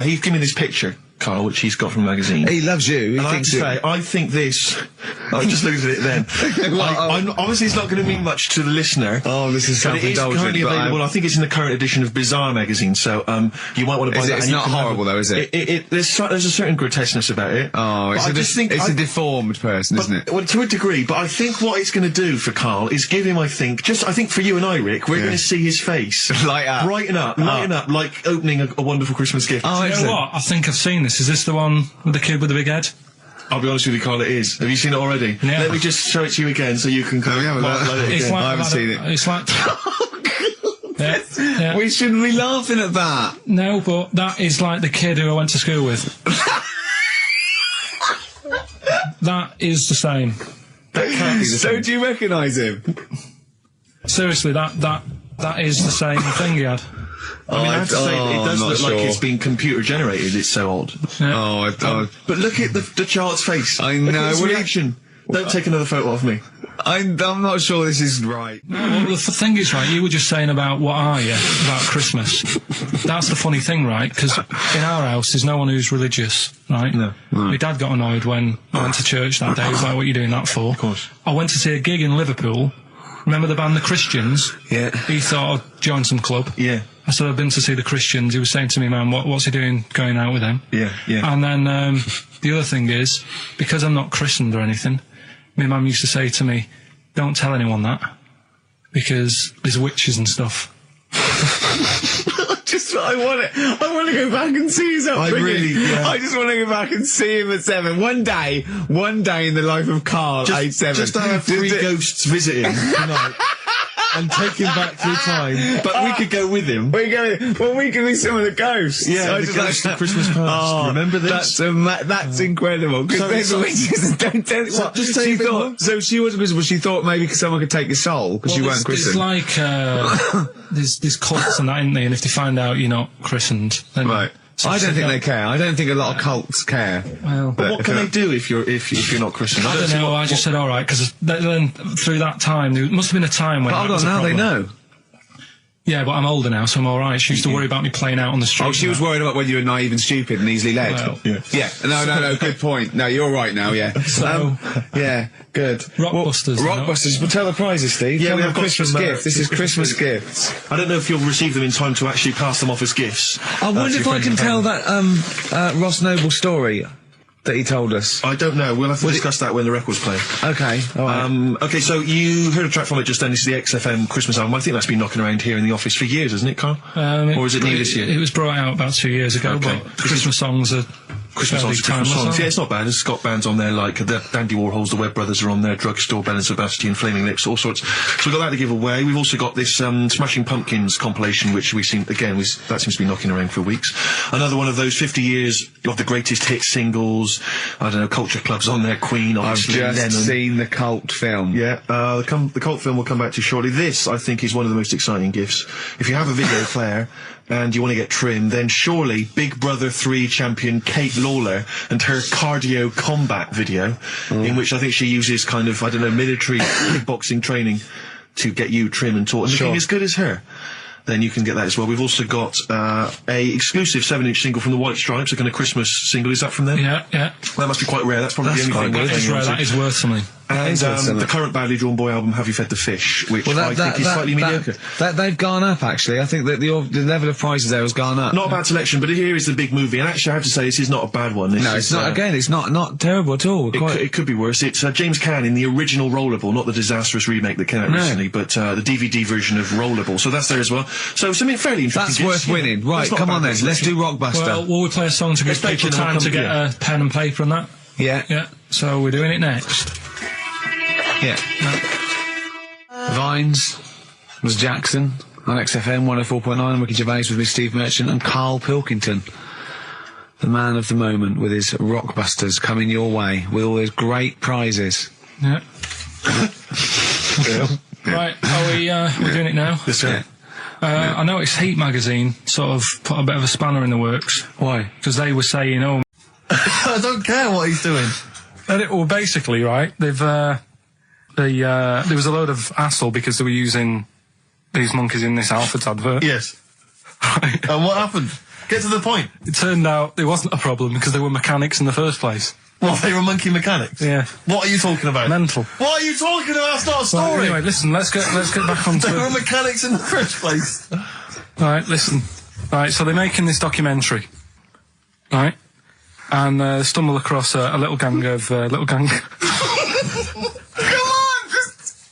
He's given me this picture, Carl, which he's got from a magazine. He loves you. He and I have thinks to say, I think this... I just looked at it then. Obviously, it's not going to mean much to the listener. Oh, this is self-indulgent. It is currently available. I think it's in the current edition of Bizarre magazine, so you might want to buy that. It's not horrible, though, is it? There's a certain grotesqueness about it. Oh, it's a deformed person, isn't it? Well, to a degree, but I think what it's going to do for Carl is give him, I think for you and I, Rick, we're going to see his face lighten up, like opening a wonderful Christmas gift. Oh, you know what? I think I've seen this. Is this the one with the kid with the big head? I'll be honest with you, Carl, it is. Have you seen it already? Yeah. Let me just show it to you again so you can I haven't seen it. It's like... yeah. We shouldn't be laughing at that. No, but that is like the kid who I went to school with. That is the same. That can't be the same. So do you recognise him? Seriously, that is the same thing he had. I mean, I have to say, it does look like it's been computer generated. It's so odd. Yeah. But look at the child's face. I know. Look at his reaction. Don't take another photo of me. I'm not sure this is right. No, well, the thing is, right, you were just saying about what are you, about Christmas. That's the funny thing, right, because in our house there's no one who's religious, right? No. My dad got annoyed when I went to church that day. He was like, what are you doing that for? Of course. I went to see a gig in Liverpool. Remember the band The Christians? Yeah. He thought I'd join some club. Yeah. I said, I've been to see The Christians. He was saying to me, man, what's he doing going out with them? Yeah, yeah. And then the other thing is, because I'm not christened or anything, my mum used to say to me, don't tell anyone that, because there's witches and stuff. I want to go back and see his upbringing. I just want to go back and see him at 7. One day in the life of Carl, age 7. Just have 3 ghosts visit him tonight. And take him back through time. But we could go with him. We could be some of the ghosts. Yeah, the ghosts of Christmas past. Oh, remember this? That's incredible. Because don't tell what. Just say she thought. So she wasn't Christian, but she thought maybe someone could take your soul because you weren't christened. It's like there's cults and that, isn't there? And if they find out you're not christened, then right. I don't think they care. I don't think a lot of cults care. Well, but what can they do if you're not Christian? I don't know. I just said all right because then through that time there must have been a time when. But hold on, now they know. Yeah, but I'm older now, so I'm all right. She used to worry about me playing out on the street. Oh, she was worried about whether you were naive and stupid and easily led. Well, yeah. No. Good point. No, you're right now. Yeah. So, yeah, good. Rockbusters. Rockbusters. Well, tell the prizes, Steve. Yeah, we have Christmas gifts. This is Christmas gifts. I don't know if you'll receive them in time to actually pass them off as gifts. I wonder if I can tell that Ross Noble story that he told us. I don't know. We'll have to discuss that when the record's playing. Okay. All right. Okay, so you heard a track from it just then. This is the XFM Christmas album. I think that's been knocking around here in the office for years, hasn't it, Carl? Or is it new this year? It was brought out about 2 years ago, Okay. but the Christmas songs are Christmas songs. Yeah, it's not bad. There's Scott bands on there, like the Dandy Warhols, the Webb Brothers are on there, Drugstore, Bell and Sebastian, Flaming Lips, all sorts. So we've got that to give away. We've also got this Smashing Pumpkins compilation, which that seems to be knocking around for weeks. Another one of those 50 years of the greatest hit singles. I don't know, Culture Club's on there, Queen, obviously, I've just seen the cult film. Yeah, the cult film will come back to you shortly. This, I think, is one of the most exciting gifts. If you have a video player and you want to get trim, then surely Big Brother 3 champion Kate Lawler and her cardio combat video, in which I think she uses kind of, I don't know, military kickboxing training to get you trim and taut and looking as good as her. Then you can get that as well. We've also got a exclusive 7-inch single from the White Stripes, a kind of Christmas single. Is that from them? Yeah. That must be quite rare. That's probably the only thing. That is rare. That is worth something. And the current Badly Drawn Boy album, Have You Fed the Fish, which I think is slightly mediocre. They've gone up, actually. I think that the level of prices there has gone up. Not a bad selection, but here is the big movie. And actually, I have to say, this is not a bad one. No, it's not. Again, it's not terrible at all. It could be worse. It's James Caan in the original Rollerball, not the disastrous remake that came out recently, but the DVD version of Rollerball. So that's there as well. So something fairly interesting. That's worth winning. Right, come on then. Let's do Rockbuster. Well, will we play a song to give people time to get a pen and paper and that? Yeah. So we're doing it next. Yeah. Vines was Jackson on XFM 104.9. Ricky Gervais with me, Steve Merchant, and Karl Pilkington, the man of the moment, with his Rockbusters coming your way with all those great prizes. Yeah. Right, we're doing it now? Yes, sir. I noticed Heat magazine sort of put a bit of a spanner in the works. Why? Because they were saying, I don't care what he's doing. Well, basically, right, there was a load of hassle because they were using these monkeys in this Alfred's advert. Yes. Right. And what happened? Get to the point. It turned out it wasn't a problem because they were mechanics in the first place. Well, they were monkey mechanics. Yeah. What are you talking about? Mental. What are you talking about? That's not a story. Right, anyway, listen, let's get back onto They were it. mechanics in the first place. Right, listen. Right, so they're making this documentary. Right? And stumble across a little gang of... Come on, just...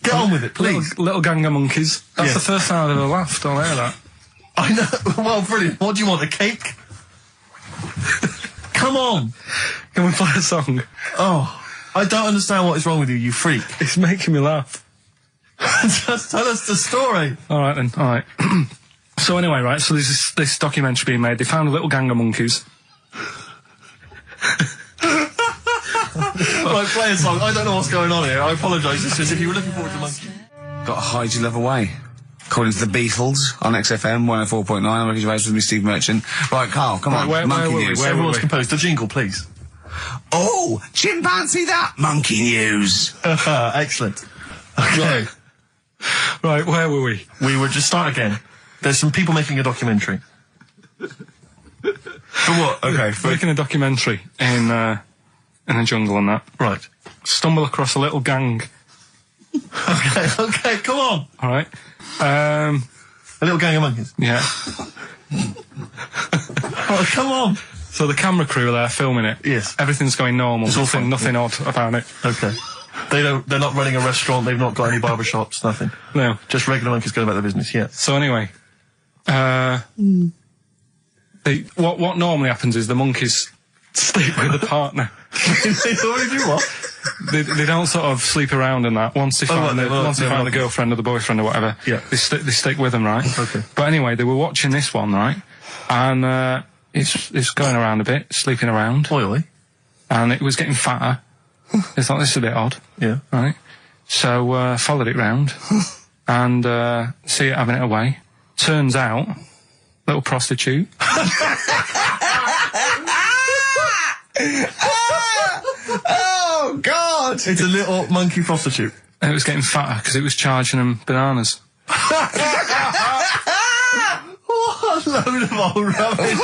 Get on with it, please. Little gang of monkeys. That's Yeah. the first time I've ever laughed. I'll hear that. I know. Well, brilliant. What do you want, a cake? Come on. Can we play a song? Oh, I don't understand what is wrong with you, you freak. It's making me laugh. Just tell us the story. All right, then. All right. So anyway, right, so there's this documentary being made. They found a little gang of monkeys. Right, play a song. I don't know what's going on here. I apologise. It's just if you were looking forward to monkey. Got to hide your love away. According to the Beatles on XFM 104.9, I'm Ricky Gervais with me, Steve Merchant. Right, Carl, come on. where monkey were we? news. Where Everyone's we? composed. The jingle, please. Oh, chimpanzee that monkey news. Excellent. Okay. Right, where were we? We were just start again. There's some people making a documentary. For what? Okay. Making a documentary in the jungle and that. Right. Stumble across a little gang. Okay, come on. All right. A little gang of monkeys. Yeah. Oh, come on. So the camera crew are there filming it. Yes. Everything's going normal. It's all fine. Nothing odd about it. Okay. They're not running a restaurant, they've not got any barber shops, nothing. No. Just regular monkeys going about their business, yeah. So anyway, what normally happens is the monkeys sleep with a partner. They already do what? They don't sort of sleep around and that. Once they find the girlfriend or the boyfriend or whatever, Yeah. they stick with them, right? Okay. But anyway, they were watching this one, right? And it's going around a bit, sleeping around, Oily. and it was getting fatter. They thought, this is a bit odd, Yeah. right? So followed it round and see it having it away. Turns out, little prostitute. Oh, God! It's a little monkey prostitute. And it was getting fatter because it was charging them bananas. What a load of old rubbish.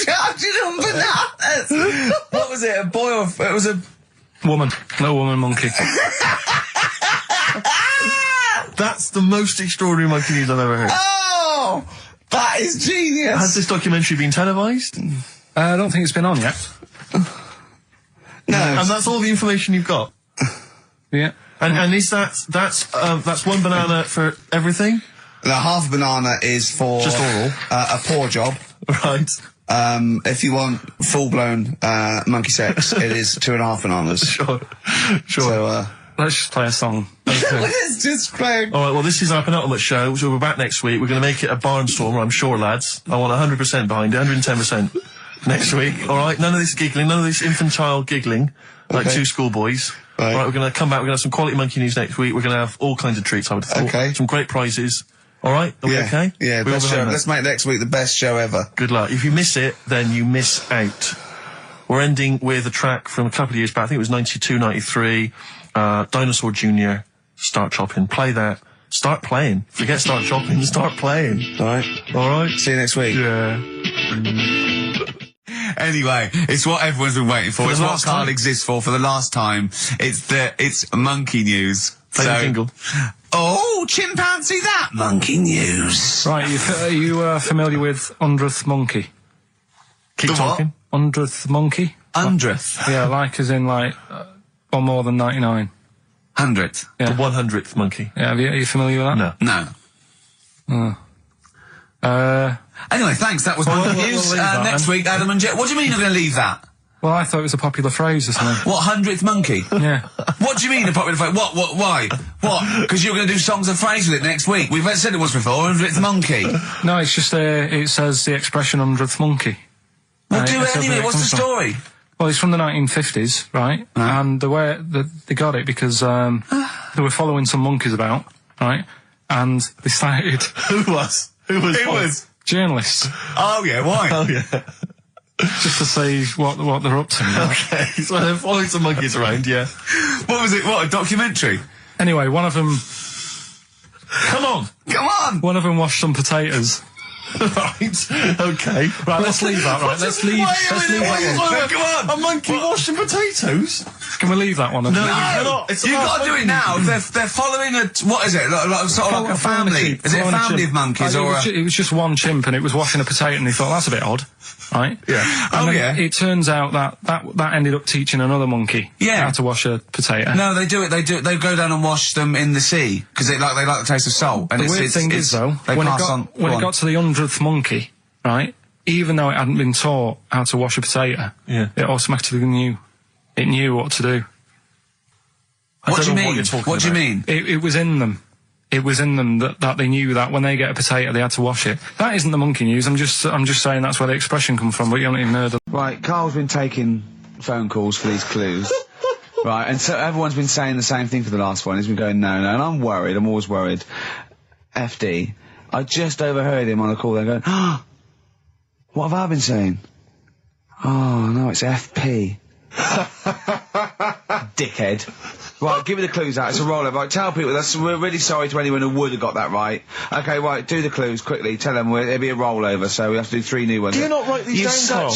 Charging them bananas! What was it, a boy or... It was a... Woman. Little woman monkey. That's the most extraordinary monkey news I've ever heard. Oh! That is genius! Has this documentary been televised? I don't think it's been on yet. No. And that's all the information you've got? Yeah. And is that's one banana for everything? The half banana is for... Just oral. A poor job. Right. If you want full-blown monkey sex, it is 2.5 bananas. Sure. So, Let's just play a song. let's just play... All right, well, this is our penultimate show, so we're back next week. We're going to make it a barnstormer, I'm sure, lads. I want 100% behind it, 110% next week. All right, none of this giggling, none of this infantile giggling, like two schoolboys. Right. All right, we're going to come back, we're going to have some quality monkey news next week. We're going to have all kinds of treats, I would have thought. Okay. Some great prizes. All right, are we okay? Yeah, We're all best show. behind that. Let's make next week the best show ever. Good luck. If you miss it, then you miss out. We're ending with a track from a couple of years back. I think it was 92, 93. Dinosaur Jr. Start Chopping. Play that. Start playing. Forget start chopping. Start playing. All right. All right. See you next week. Yeah. Anyway, it's what everyone's been waiting for. For It's the what last Carl time. exists for the last time. It's monkey news. Play the jingle. Oh, chimpanzee that monkey news. Right, are you familiar with 100th monkey? Keep The what? talking. 100th monkey? 100th. Yeah, like as in like, or more than 99. 100th. Yeah. The 100th monkey. Yeah, are you familiar with that? No. No. Anyway, thanks. That was monkey we'll news. leave that Next then. week, Adam and Jet. What do you mean you're going to leave that? Well, I thought it was a popular phrase or something. What, 100th monkey? Yeah. What do you mean a popular phrase? What, why? What? Because you're going to do songs and phrases with it next week. We've said it once before, 100th monkey. No, it's just, it says the expression 100th monkey. Well, do That's it anyway. where What's the comes from. story? Well, it's from the 1950s, right? And the way that they got it because they were following some monkeys about, right? And they started Who was? Who was? journalists Oh, yeah, why? Oh, yeah. just to see what they're up to. Right? Okay. So they're following some monkeys around, yeah. What was it? What, a documentary? Anyway, one of them Come on. Come on! washed some potatoes Right, okay. Right, let's leave that, right? Let's leave that one. Come on! A monkey washing potatoes? Can we leave that one? No, you cannot. You've got to do it now. They're following what is it? Sort of like a family. Is it a family of monkeys or? It was just one chimp, and it was washing a potato, and he thought that's a bit odd, right? Yeah. And then it turns out that ended up teaching another monkey how to wash a potato. No, they do it. They go down and wash them in the sea because they like the taste of salt. And the weird thing is though, when it got to the 100th monkey, right? Even though it hadn't been taught how to wash a potato, it automatically knew. It knew what to do. What do you mean? What do you mean? It was in them. It was in them that they knew that when they get a potato, they had to wash it. That isn't the monkey news. I'm just saying that's where the expression comes from. But you haven't even heard of. Right, Carl's been taking phone calls for these clues. Right, and so everyone's been saying the same thing for the last one. He's been going, no, and I'm worried. I'm always worried. FD. I just overheard him on a call. They're going, what have I been saying? Oh, no, it's FP. Dickhead. Right, give me the clues out. It's a rollover. Right, tell people, we're really sorry to anyone who would have got that right. Okay, right, do the clues quickly. Tell them it'll be a rollover, so we have to do 3 new ones. Do you not write these down,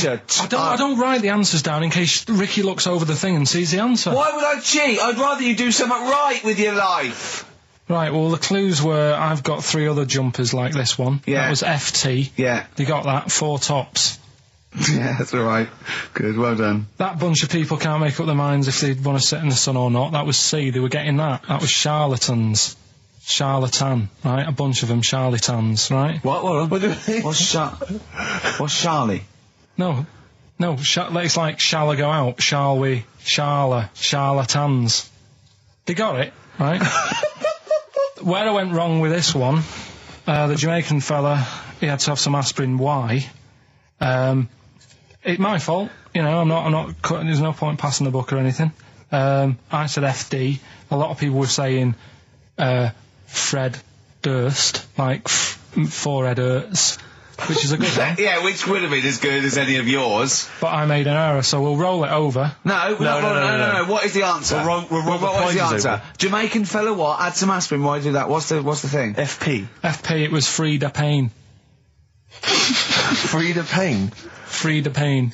I don't write the answers down in case Ricky looks over the thing and sees the answer. Why would I cheat? I'd rather you do something right with your life. Right, well, the clues were, I've got 3 other jumpers like this one. Yeah. That was FT. Yeah. You got that, 4 tops. Yeah, that's all right. Good, well done. That bunch of people can't make up their minds if they want to sit in the sun or not. That was C, they were getting that. That was charlatans. Charlatan, right? A bunch of them, charlatans, right? What What's Charlie? No, it's like, shall I go out? Shall we? Charlatans. They got it, right? Where I went wrong with this one, the Jamaican fella, he had to have some aspirin. Why? It's my fault, you know, I'm not cutting, there's no point passing the buck or anything. I said FD, a lot of people were saying, Fred Durst, like, forehead hurts, which is a good one. Yeah, which would have been as good as any of yours. But I made an error, so we'll roll it over. No. What is the answer? What is the answer? Jamaican fella what? Add some aspirin, why do that? What's the thing? FP, it was Frida Payne. Frida Payne.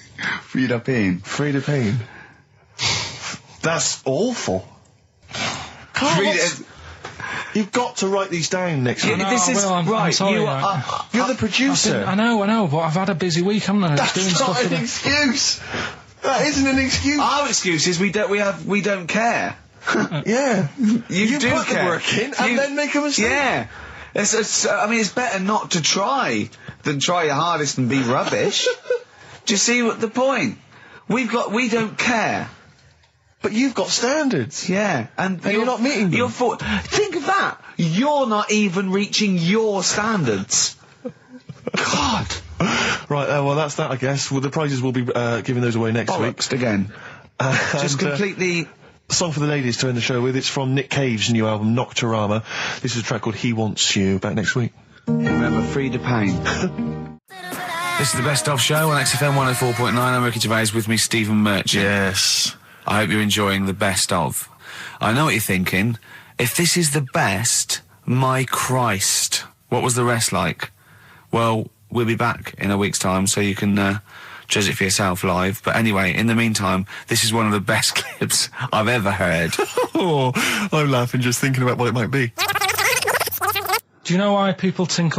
That's awful. Carl, you've got to write these down next week. I'm sorry, you're the producer. I know, but I've had a busy week, haven't I? That's not an excuse. That isn't an excuse. Our excuse is we don't care. Yeah. You do put care. the work in and then make a mistake. Yeah. It's better not to try than try your hardest and be rubbish. Do you see what the point? We don't care. But you've got standards. Yeah, and you're not meeting them. Think of that. You're not even reaching your standards. God. Right, well, that's that, I guess. Well, the prizes will be giving those away next week. Again. Just completely... Song for the ladies to end the show with. It's from Nick Cave's new album, Nocturama. This is a track called He Wants You. Back next week. Remember, Frida Payne. This is the Best Of Show on XFM 104.9. I'm Ricky Gervais, with me, Stephen Merchant. Yes. I hope you're enjoying the Best Of. I know what you're thinking. If this is the best, my Christ, what was the rest like? Well, we'll be back in a week's time, so you can judge it for yourself live. But anyway, in the meantime, this is one of the best clips I've ever heard. Oh, I'm laughing just thinking about what it might be. Do you know why people tink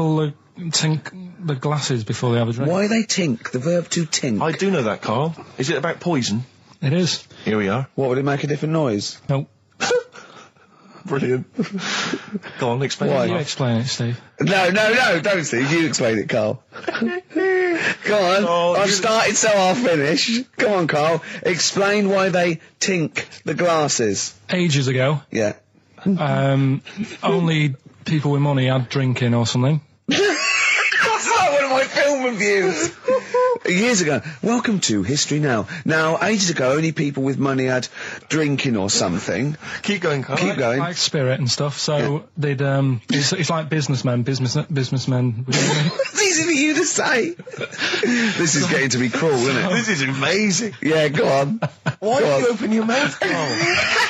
the glasses before they have a drink? Why they tink? The verb to tink. I do know that, Carl. Is it about poison? It is. Here we are. What, would it make a different noise? Nope. Brilliant. Go on, explain Why? it. You explain it, Steve. No, don't, Steve. You explain it, Carl. Go on. Oh, I've started, so I'll finish. Go on, Carl. Explain why they tink the glasses. Ages ago, Yeah. only people with money had drinking or something. That's like one of my film reviews. Years ago. Welcome to History Now. Now, ages ago, only people with money had drinking or something. Keep going, Carl. Keep going. Like spirit and stuff, so they'd, it's like businessmen. These easy for you to say. This is getting to be cruel, isn't it? This is amazing. Yeah, go on. Why did you open your mouth, Carl?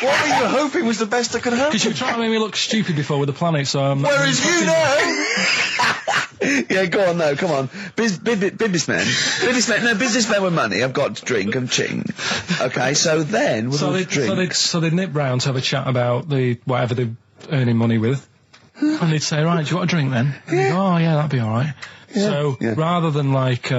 What were you hoping was the best that could happen? Because you were trying to make me look stupid before with the planet, so I'm... Whereas you know... Yeah, go on, no, come on. Businessmen with money. I've got to drink and ching. Okay, so then with all the drinks. So they'd nip round to have a chat about the whatever they're earning money with, and they'd say, right, do you want a drink then? And they'd go, oh yeah, that'd be all right. Yeah. So rather than like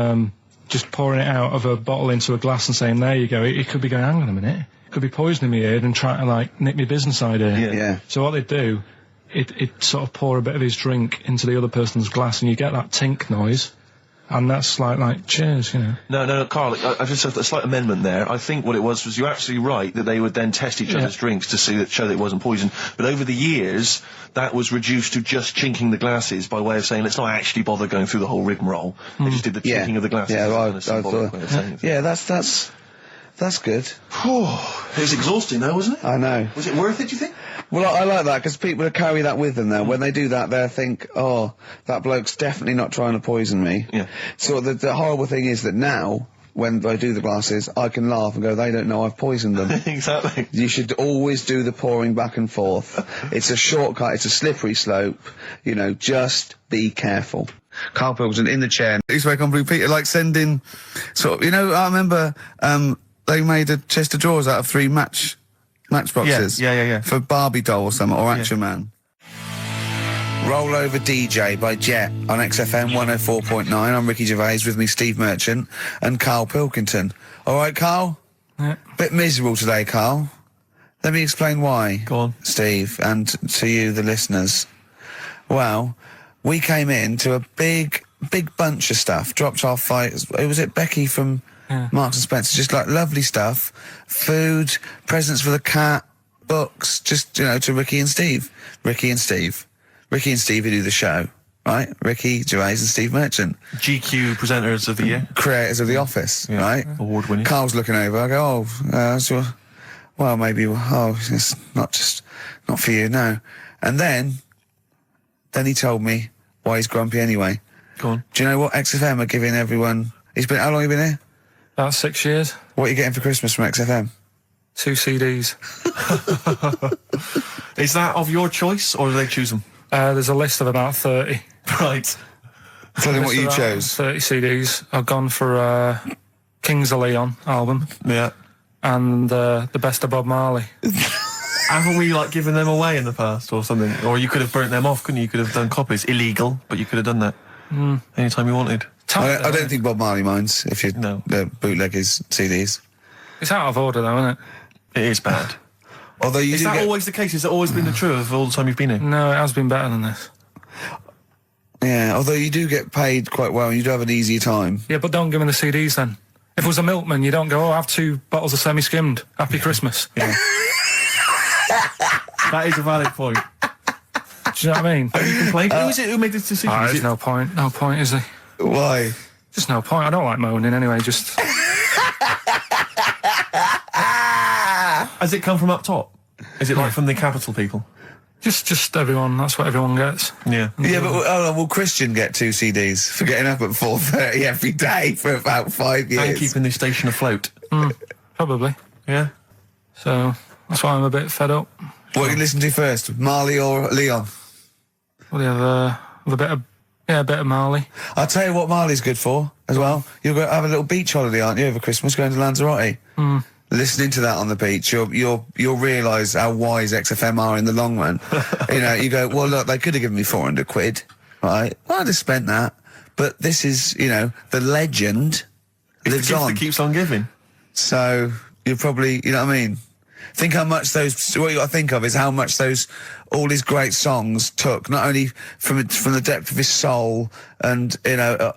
just pouring it out of a bottle into a glass and saying, there you go, it could be going, hang on a minute, it could be poisoning me head and trying to like nip my business idea. Yeah. So what they'd do, it sort of pour a bit of his drink into the other person's glass, and you get that tink noise, and that's like cheers, you know. No, Carl, I've just a slight amendment there. I think what it was you're absolutely right that they would then test each other's drinks to show that it wasn't poison. But over the years, that was reduced to just chinking the glasses by way of saying, let's not actually bother going through the whole rigmarole. They just did the chinking of the glasses. Yeah, that's good. It was exhausting though, wasn't it? I know. Was it worth it, do you think? Well, I like that, because people carry that with them now. When they do that, they'll think, oh, that bloke's definitely not trying to poison me. Yeah. So the horrible thing is that now, when I do the glasses, I can laugh and go, they don't know I've poisoned them. Exactly. You should always do the pouring back and forth. It's a shortcut, it's a slippery slope. You know, just be careful. Karl Pilkington in the chair. He's back on Blue Peter, like sending, sort of, you know, I remember, they made a chest of drawers out of 3 matchboxes. Yeah. For Barbie doll or something, or Action Man. Roll Over DJ by Jet on XFM 104.9. I'm Ricky Gervais, with me Steve Merchant and Karl Pilkington. All right, Karl? Yeah. Bit miserable today, Karl. Let me explain why. Go on. Steve, and to you, the listeners. Well, we came in to a big bunch of stuff. Dropped off by, was it Becky from... Marks and Spencer, just like lovely stuff, food, presents for the cat, books, just, you know, to Ricky and Steve who do the show, right? Ricky Gervais and Steve Merchant. GQ presenters of the year. Creators of The Office, right? Award winning. Carl's looking over, I go, well, maybe, it's not for you, no. And then he told me why he's grumpy anyway. Go on. Do you know what XFM are giving everyone? How long have you been here? About 6 years. What are you getting for Christmas from XFM? 2 CDs. Is that of your choice, or do they choose them? There's a list of about 30. Right. Tell them what you chose. 30 CDs. I've gone for Kings of Leon album. Yeah. And the Best of Bob Marley. Haven't we, given them away in the past or something? Or you could have burnt them off, couldn't you? You could have done copies. Illegal, but you could have done that. Anytime you wanted. I don't think Bob Marley minds if you bootleg his CDs. It's out of order, though, isn't it? It is bad. Although is that always the case? Has it always been the truth of all the time you've been here? No, it has been better than this. Yeah, although you do get paid quite well, and you do have an easier time. Yeah, but don't give me the CDs then. If it was a milkman, you don't go, I have 2 bottles of semi-skimmed. Happy Christmas. Yeah. That is a valid point. Do you know what I mean? Have you complained? Who is it who made this decision? There's no point. No point, is there? Why? Just no point. I don't like moaning anyway, just... Has it come from up top? Is it from the capital people? Just everyone. That's what everyone gets. Yeah. Yeah, but will Christian get 2 CDs for getting up at 4:30 every day for about 5 years? And keeping the station afloat. Probably. Yeah. So that's why I'm a bit fed up. What do you listen to first, Marley or Leon? Well, you have a bit of Marley. I'll tell you what Marley's good for as well. You're going to have a little beach holiday, aren't you, over Christmas, going to Lanzarote? Listening to that on the beach, you'll realise how wise XFM are in the long run. You know, you go, well, look, they could have given me 400 quid, right? Well, I'd have spent that. But this is, you know, the legend lives on. It keeps on giving. So you're probably, you know what I mean? Think how much what you got to think of is how much all his great songs took, not only from the depth of his soul and, you know,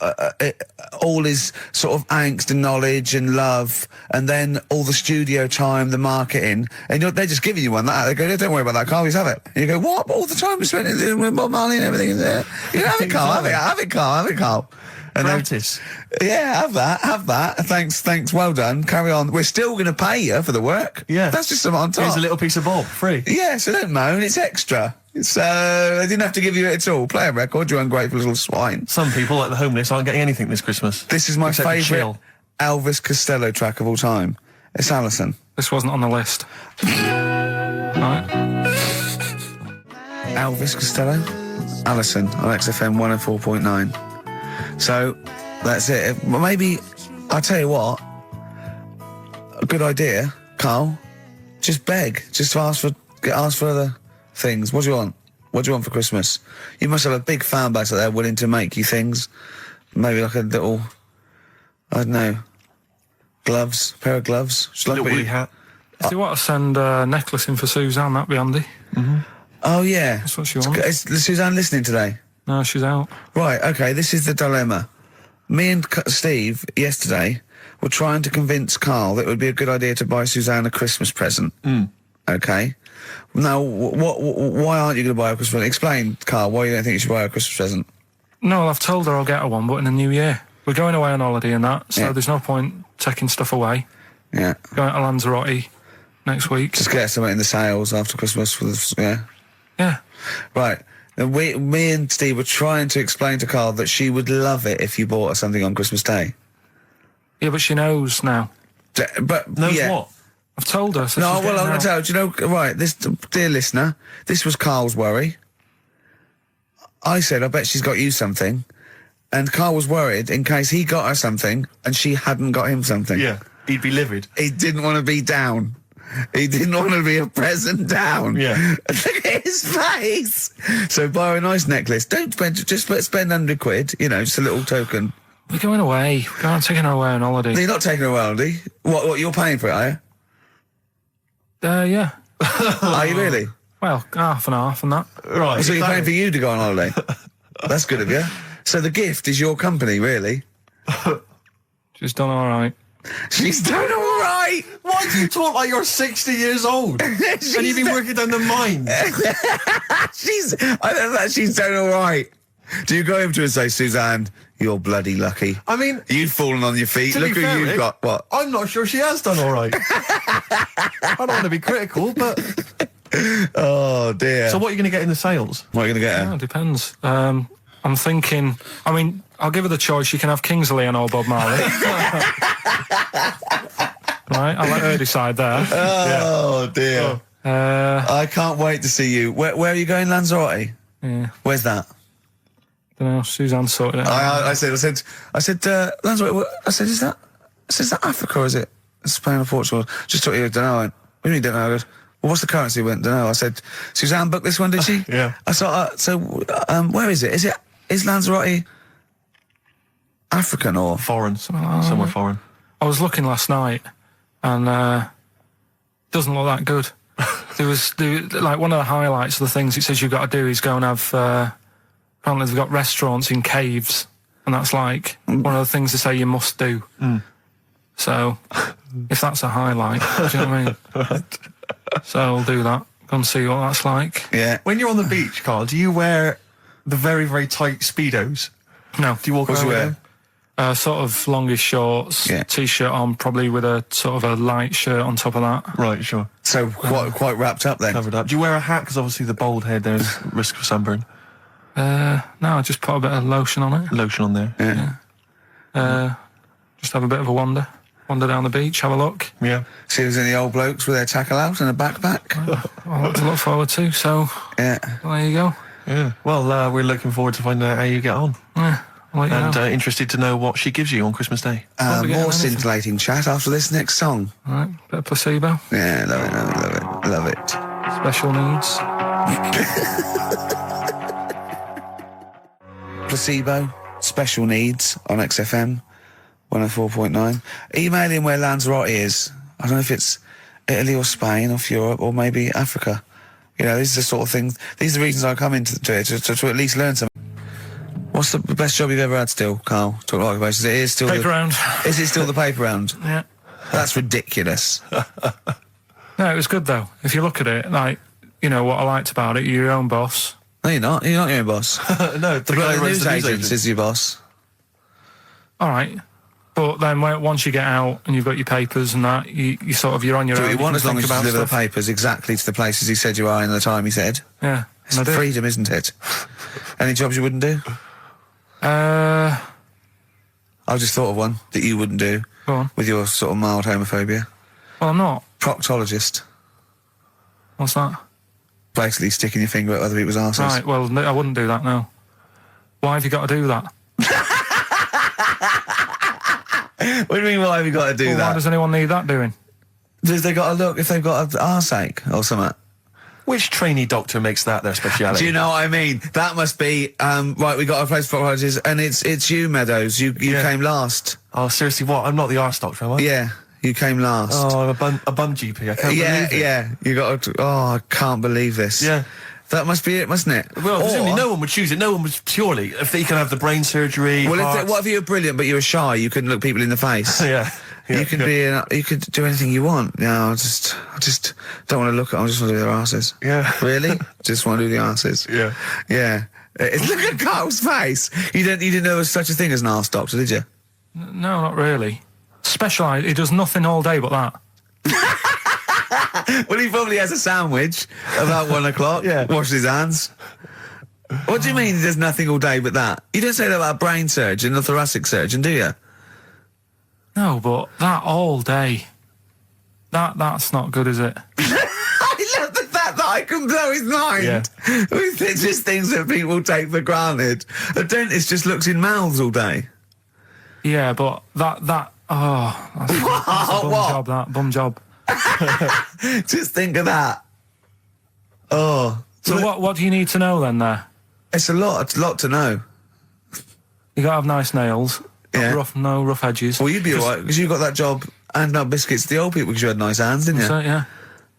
all his sort of angst and knowledge and love, and then all the studio time, the marketing, and they're just giving you one that. They go, don't worry about that, Carl, just have it. And you go, what? All the time we spent with Bob Marley and everything. You know, have it, Carl, have it, Carl. And practice. Yeah, have that. Thanks, well done. Carry on. We're still going to pay you for the work. Yeah. That's just something on top. Here's a little piece of Bob, free. Yeah, so don't moan, it's extra. So they didn't have to give you it at all. Play a record, you ungrateful little swine. Some people, like the homeless, aren't getting anything this Christmas. This is my Except to favourite chill. Elvis Costello track of all time. It's Alison. This wasn't on the list. Right. Elvis Costello, Alison on XFM 104.9. So that's it. Well, maybe I'll tell you what. A good idea, Carl. Just beg. Just ask for other things. What do you want? What do you want for Christmas? You must have a big fan base out there willing to make you things. Maybe like a little, I don't know, gloves, pair of gloves. Just like Little wee hat. If you want to send a necklace in for Suzanne, that'd be handy. Oh yeah. That's what she wants. Is Suzanne listening today? No, she's out. Right, okay, this is the dilemma. Me and Steve, yesterday, were trying to convince Carl that it would be a good idea to buy Suzanne a Christmas present. Okay? Now, why aren't you going to buy her a Christmas present? Explain, Carl, why you don't think you should buy her a Christmas present. No, I've told her I'll get her one, but in the new year. We're going away on holiday and that, so Yeah. there's no point taking stuff away. Yeah. Going to Lanzarote next week. Just get something in the sales after Christmas for the, yeah. Yeah. Right. And me and Steve were trying to explain to Carl that she would love it if you bought her something on Christmas Day. Yeah, but she knows now. But Knows yeah. what? I've told her. So No, she's well, I'm getting going to out. tell you, do you know, right, this, dear listener, this was Carl's worry. I said, I bet she's got you something. And Carl was worried in case he got her something and she hadn't got him something. Yeah, he'd be livid. He didn't want to be down. He didn't want to be a present down. Yeah. Look at his face. So buy her a nice necklace. Don't spend, just spend £100, you know, just a little token. We're going away. We're going taking her away on holiday. You're not taking her away, are you? What, you're paying for it, are you? Yeah. Are you really? Well, half and half and that. Right. So you're paying for you to go on holiday? That's good of you. So the gift is your company, really? She's done all right. She's done all right. Why do you talk like you're 60 years old? And you've been working down the mines? I don't know, she's done all right. Do you go over to her and say, Suzanne, you're bloody lucky? I mean, You've fallen on your feet. to Look be who fair, you've Rick, got. What? I'm not sure she has done all right. I don't want to be critical, but... Oh, dear. So what are you going to get in the sales? What are you going to get Yeah, her? it depends. I'm thinking, I mean, I'll give her the choice. You can have Kingsley and old Bob Marley. Right, I'll let her decide there. Oh, dear. I can't wait to see you. Where are you going, Lanzarote? Yeah, Where's that? don't know. Suzanne sorted it out. I said, Lanzarote, I said, is that Africa or is it Spain or Portugal? Just thought you don't know. What do you mean don't know? I goes, well, what's the currency? Went, don't know. I said, Suzanne booked this one, did she? Yeah. I thought, where is it? Is Lanzarote African or? Foreign. Somewhere foreign. I was looking last night, and doesn't look that good. There was like one of the highlights of the things it says you've got to do is go and have. Apparently they've got restaurants in caves, and that's like one of the things they say you must do. So, if that's a highlight, do you know what I mean? So I'll do that. Go and see what that's like. Yeah. When you're on the beach, Carl, do you wear the very, very tight Speedos? No. Do you walk What do around you with wear? them? Sort of longish shorts, Yeah. t-shirt on, probably with a sort of a light shirt on top of that. Right, sure. So quite wrapped up then. Covered up. Do you wear a hat? Because obviously the bald head, there's risk of sunburn. No, I just put a bit of lotion on it. Lotion on there. Yeah. Just have a bit of a wander down the beach, have a look. Yeah. See if there's any old blokes with their tackle out and a backpack. A lot to look forward to. So Yeah. there you go. Yeah. Well, we're looking forward to finding out how you get on. Yeah, I'll let you And know. Interested to know what she gives you on Christmas Day. Probably get More anything. scintillating chat after this next song. All right, bit of placebo. Yeah, love it. Special needs. Placebo, special needs on XFM 104.9. Email in where Lanzarote is. I don't know if it's Italy or Spain or Europe or maybe Africa. You know, these are the sort of things, these are the reasons I come into it, to at least learn something. What's the best job you've ever had still, Carl? Talk like occupations. It is still Paper round. Is it still the paper round? Yeah. That's ridiculous. No, it was good though. If you look at it, like, you know, what I liked about it, you're your own boss. No, you're not. You're not your own boss. No, The news agent is your boss. All right. But then once you get out and you've got your papers and that, you're on your Do own. what you want can as long think as you about deliver the stuff. papers exactly to the places he said you are in the time he said. Yeah. It's and I do. freedom, isn't it? Any jobs you wouldn't do? Go I just thought of one that you wouldn't do on. with your sort of mild homophobia. Well, I'm not. Proctologist. What's that? Basically sticking your finger at other people's arses. Right, well, no, I wouldn't do that, no. Why have you got to do that? What do you mean, why have you got to do Why that? does anyone need that doing? Does they got to look if they've got an arseache or something? Which trainee doctor makes that their speciality? Do you know what I mean? That must be, right, we got a place for proctologists, and it's you, Meadows. You Yeah. came last. Oh, seriously, what? I'm not the arse doctor, am I? Yeah, you came last. Oh, I'm a bum GP. I can't yeah, believe it. yeah. You got to, I can't believe this. Yeah. That must be it, mustn't it? Well, presumably Or- no one would choose it. No one would purely. If they can have the brain surgery. Well, heart- what if you were brilliant but you were shy? You couldn't look people in the face. yeah. You could you could do anything you want. No, I just don't want to look at them. I just want to do their asses. Yeah. Really? Just want to do the asses. Yeah. Yeah. Look at Carl's face. You didn't know there was such a thing as an arse doctor, did you? No, not really. Specialised. He does nothing all day but that. Well, he probably has a sandwich about 1 o'clock. Yeah. Washes his hands. What do you mean he does nothing all day but that? You don't say that about a brain surgeon or thoracic surgeon, do you? No, but that all day. That's not good, is it? I love the fact that I can blow his mind with just things that people take for granted. A dentist just looks in mouths all day. Yeah, but that's a bum What? job, that. Bum job. Just think of that. Oh. So what do you need to know then there? It's a lot to know. You gotta have nice nails. Yeah. No rough edges. Well, you'd be alright, because you got that job handing out biscuits to the old people because you had nice hands, didn't you? So, yeah.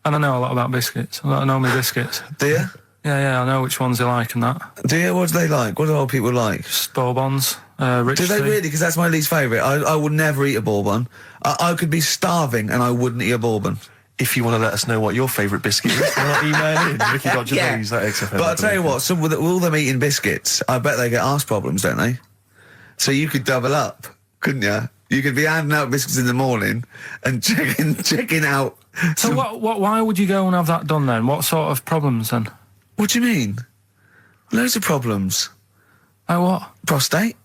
And I know a lot about biscuits. I know my biscuits. Do you? Yeah, I know which ones they like and that. Do you? What do they like? What do old people like? Bourbons, rich Do they tea. really? Because that's my least favourite. I would never eat a bourbon. I could be starving and I wouldn't eat a bourbon. If you want to let us know what your favourite biscuit is, why not email in Ricky.Gervais at XFM. But I'll tell you what, with all them eating biscuits, I bet they get arse problems, don't they? So you could double up, couldn't you? You could be handing out biscuits in the morning and checking out. So why would you go and have that done then? What sort of problems then? What do you mean? Loads of problems. Like what? Prostate.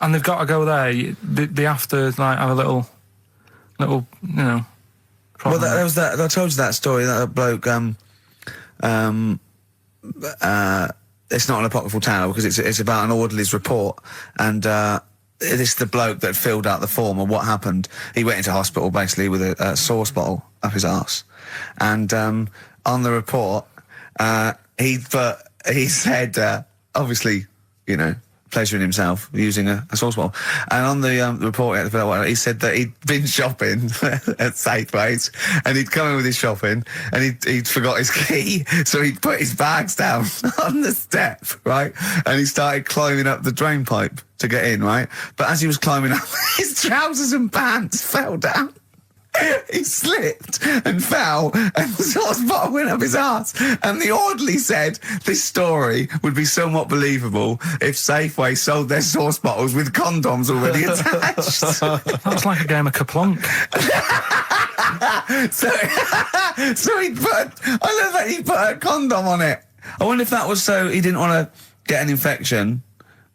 And they've got to go there. They have to like have a little, you know. Well, problem. there was that. I told you that story. That bloke. It's not an apocryphal tale because it's about an orderly's report, and this is the bloke that filled out the form of what happened. He went into hospital basically with a sauce bottle up his arse, and on the report, he said obviously, you know, pleasuring himself using a sauce bottle. And on the report he said that he'd been shopping at Safeways and he'd come in with his shopping and he'd forgot his key, so he'd put his bags down on the step, right? And he started climbing up the drain pipe to get in, right? But as he was climbing up, his trousers and pants fell down. He slipped and fell, and the sauce bottle went up his arse. And the orderly said this story would be somewhat believable if Safeway sold their sauce bottles with condoms already attached. That's like a game of Kaplunk. So he I love that he put a condom on it. I wonder if that was so he didn't want to get an infection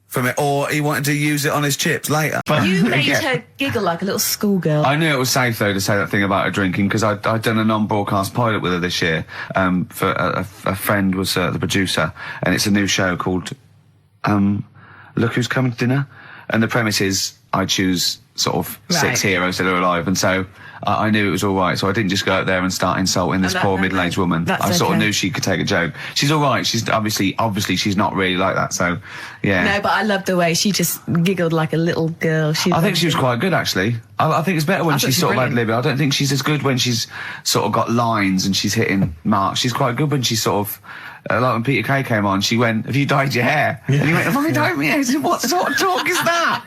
from it, or he wanted to use it on his chips later. You made her giggle like a little schoolgirl. I knew it was safe though to say that thing about her drinking because I'd done a non-broadcast pilot with her this year. For a friend was the producer, and it's a new show called Look Who's Coming to Dinner, and the premise is I choose sort of Right. 6 heroes that are alive, and so I knew it was all right. So I didn't just go out there and start insulting this And poor middle-aged woman. that's I sort of okay. knew she could take a joke. She's all right. She's obviously she's not really like that. So yeah. No, but I love the way she just giggled like a little girl. I think she was quite good, actually. I think it's better when I thought she's she sort of was ad-lib. I don't think she's as good when she's sort of got lines and she's hitting marks. She's quite good when she's sort of... like when Peter Kay came on, she went, "Have you dyed your hair?" And he went, "Have I dyed my hair?" I said, "What sort of talk is that?"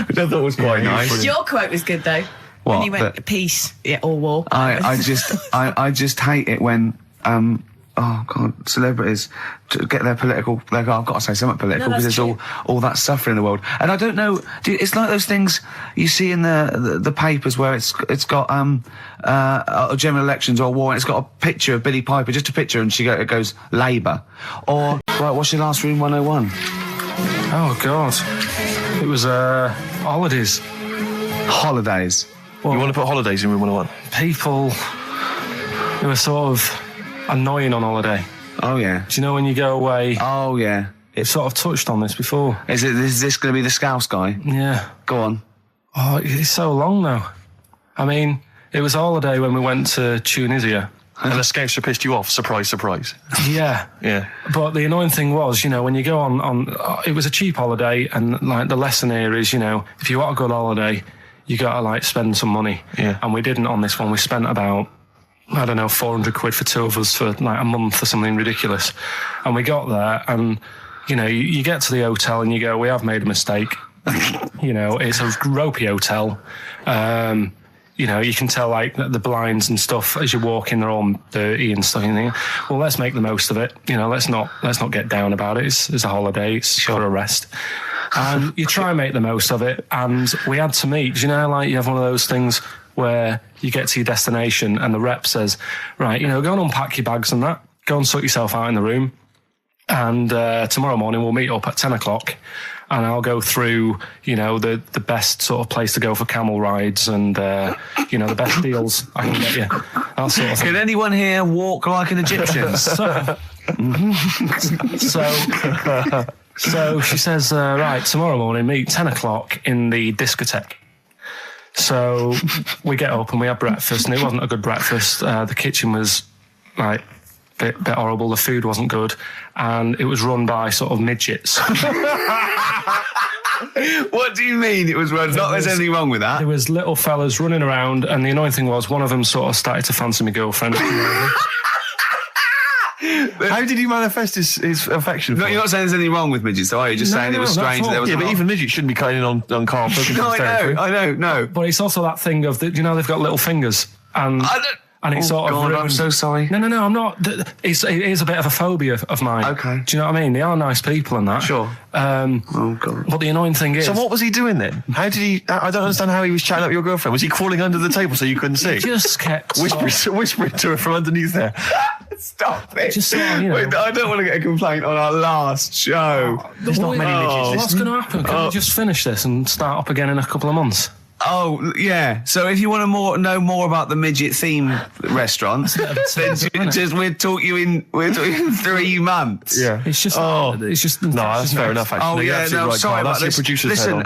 Which I thought was quite nice. Your quote was good though. What? When you went That- peace, or war. I just hate it when oh God, celebrities to get their political. I've got to say something political because there's all that suffering in the world. And I don't know. It's like those things you see in the papers where it's got general elections or war, and it's got a picture of Billie Piper, just a picture, and it goes Labour. Or right, what's your last room 101? Oh God, it was holidays. Holidays. You want to put holidays in room 101? People who are sort of annoying on holiday. Oh yeah. Do you know when you go away? Oh yeah. It's sort of touched on this before. Is this going to be the Scouse guy? Yeah. Go on. Oh, it's so long now. I mean, it was a holiday when we went to Tunisia. And the Scouser pissed you off. Surprise, surprise. Yeah. Yeah. But the annoying thing was, when you go on it was a cheap holiday, and like the lesson here is, if you want a good holiday, you got to like spend some money. Yeah. And we didn't on this one. We spent about, I don't know, 400 quid for two of us for like a month or something ridiculous. And we got there, and, you get to the hotel and you go, we have made a mistake. It's a ropey hotel. You can tell like the blinds and stuff as you walk in, they're all dirty and stuff. And you think, well, let's make the most of it. Let's not get down about it. It's a holiday. It's got a rest. And you try and make the most of it. And we had to meet. Like you have one of those things where you get to your destination and the rep says, right, go and unpack your bags and that. Go and sort yourself out in the room. And tomorrow morning we'll meet up at 10 o'clock. And I'll go through, the best sort of place to go for camel rides and, the best deals I can get you. That sort of thing. Can anyone here walk like an Egyptian? So she says, right, tomorrow morning, meet 10 o'clock in the discotheque. So we get up and we have breakfast, and it wasn't a good breakfast. The kitchen was, like, bit horrible. The food wasn't good, and it was run by sort of midgets. What do you mean it was run? Not there's anything wrong with that. There was little fellas running around, and the annoying thing was one of them sort of started to fancy my girlfriend. How did he manifest his affection for No, you're not saying there's anything wrong with midgets, though, are you? Just saying it was strange that there was... Yeah, but even midgets shouldn't be cutting in on Karl Pilkington's territory. I know. But it's also that thing of, they've got little fingers, and... And it's sort of ruined. I'm so sorry. No, I'm not. It is a bit of a phobia of mine. Okay. Do you know what I mean? They are nice people and that. Sure. Oh, God. But the annoying thing is... So what was he doing then? How did he... I don't understand how he was chatting up your girlfriend. Was he crawling under the table so you couldn't see? He just kept... Whispering to her from underneath there. Stop it. Just sort of, Wait, I don't want to get a complaint on our last show. There's not many midgets What's going to happen? Can we just finish this and start up again in a couple of months? Oh, yeah. So if you want to know more about the midget theme restaurant, then we'll talk you in 3 months. Yeah. It's just... No, that's fair enough, actually. Oh, yeah, no, right, sorry Karl. about That's this. your producer's Listen,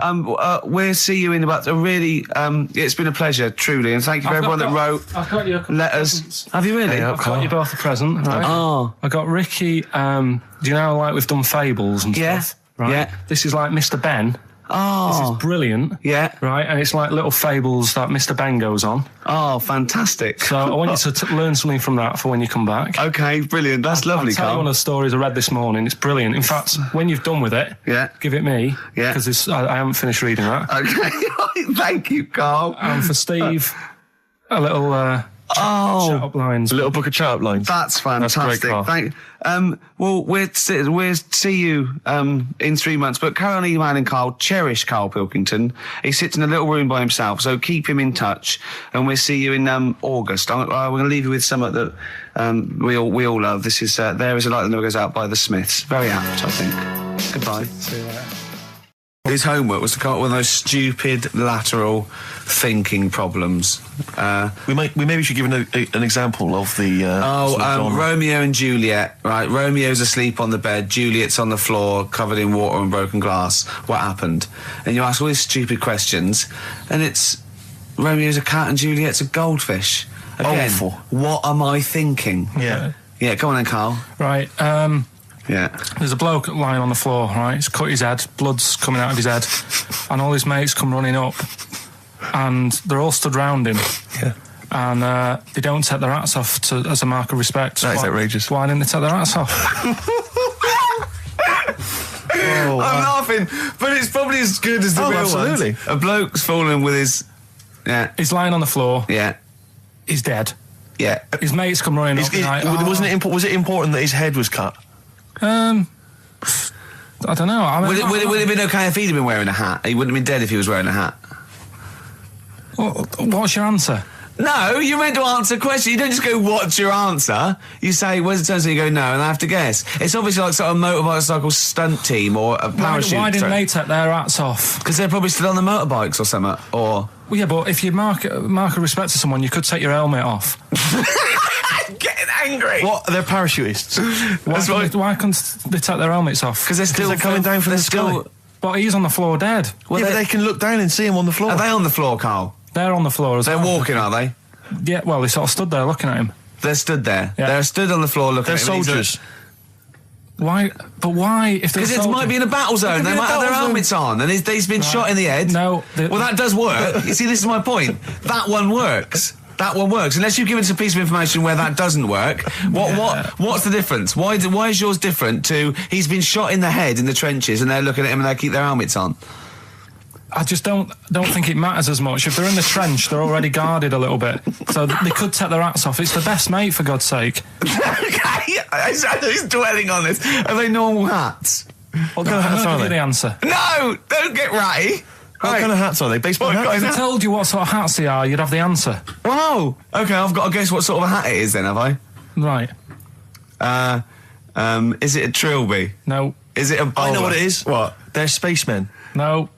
we'll see you in about a really... it's been a pleasure, truly, and thank you for everyone that wrote I've got you a couple letters. presents. Have you really? I've got you both a present, right? Oh. I got Ricky, do you know, like we've done fables and Yeah. stuff? Right? Yeah. This is like Mr. Ben. Oh. This is brilliant. Yeah. Right, and it's like little fables that Mr. Ben goes on. Oh, fantastic. So I want you to learn something from that for when you come back. Okay, brilliant. That's lovely, I'll tell you Karl. one of the stories I read this morning. It's brilliant. In fact, when you've done with it, give it me. Yeah. Because I haven't finished reading that. Okay, thank you, Karl. And for Steve, a little... chat up lines. A little book of chat up lines. That's fantastic. That's great, Karl. Well, we'll see you in 3 months. But carry on emailing Karl. Cherish Karl Pilkington. He sits in a little room by himself, so keep him in touch. And we'll see you in August. We're going to leave you with something that we all love. This is There Is a Light That Never Goes Out by the Smiths. Very apt, I think. Goodbye. See you later. His homework was to come up with those stupid lateral thinking problems. We maybe should give an example of the. sort of genre. Romeo and Juliet. Right, Romeo's asleep on the bed, Juliet's on the floor, covered in water and broken glass. What happened? And you ask all these stupid questions, and it's Romeo's a cat and Juliet's a goldfish. Again, Awful. What am I thinking? Yeah. Yeah, go on then, Karl. Right, Yeah. there's a bloke lying on the floor, right? He's cut his head, blood's coming out of his head, and all his mates come running up, and they're all stood round him. Yeah. And they don't take their hats off as a mark of respect. That is outrageous. Why didn't they take their hats off? I'm laughing, but it's probably as good as the real absolutely. ones. A bloke's fallen with his... Yeah. He's lying on the floor. Yeah. He's dead. Yeah. His mates come running up. Like, Was it important that his head was cut? I don't know. I mean, Would it have been okay if he'd been wearing a hat? He wouldn't have been dead if he was wearing a hat. What's your answer? No, you're meant to answer questions. You don't just go, what's your answer? You say, where's the turn? So you go, no, and I have to guess. It's obviously like sort of motorcycle stunt team or a parachute. Why didn't they take their hats off? Because they're probably still on the motorbikes or something, or... Well, yeah, but if you mark a respect to someone, you could take your helmet off. I'm getting angry. What? They're parachutists. Why couldn't they take their helmets off? Because they're coming down from the sky. But he's on the floor dead. Well, they can look down and see him on the floor. Are they on the floor, Carl? They're on the floor as well. They're walking, are they? Yeah, well, they sort of stood there looking at him. They're stood there. Yeah. They're stood on the floor looking at him. They're soldiers. Why? But why? If Because it might be in a battle zone. They might have their helmets on, and he's been shot in the head. No. Well, that does work. You see, this is my point. That one works. That one works. Unless you've given us a piece of information where that doesn't work. What's the difference? Why is yours different to he's been shot in the head in the trenches and they're looking at him and they keep their helmets on? I just don't think it matters as much. If they're in the trench, they're already guarded a little bit, so they could take their hats off. It's the best mate, for God's sake. Okay, who's dwelling on this? Are they normal hats? What kind of hats are Give me they? the answer. No, don't get ratty. What kind of hats are they? Baseball hats? If I told you what sort of hats they are, you'd have the answer. Wow. Okay, I've got to guess what sort of a hat it is then, have I? Right. Is it a trilby? No. Is it a bowler? I know what it is. What? They're spacemen. No.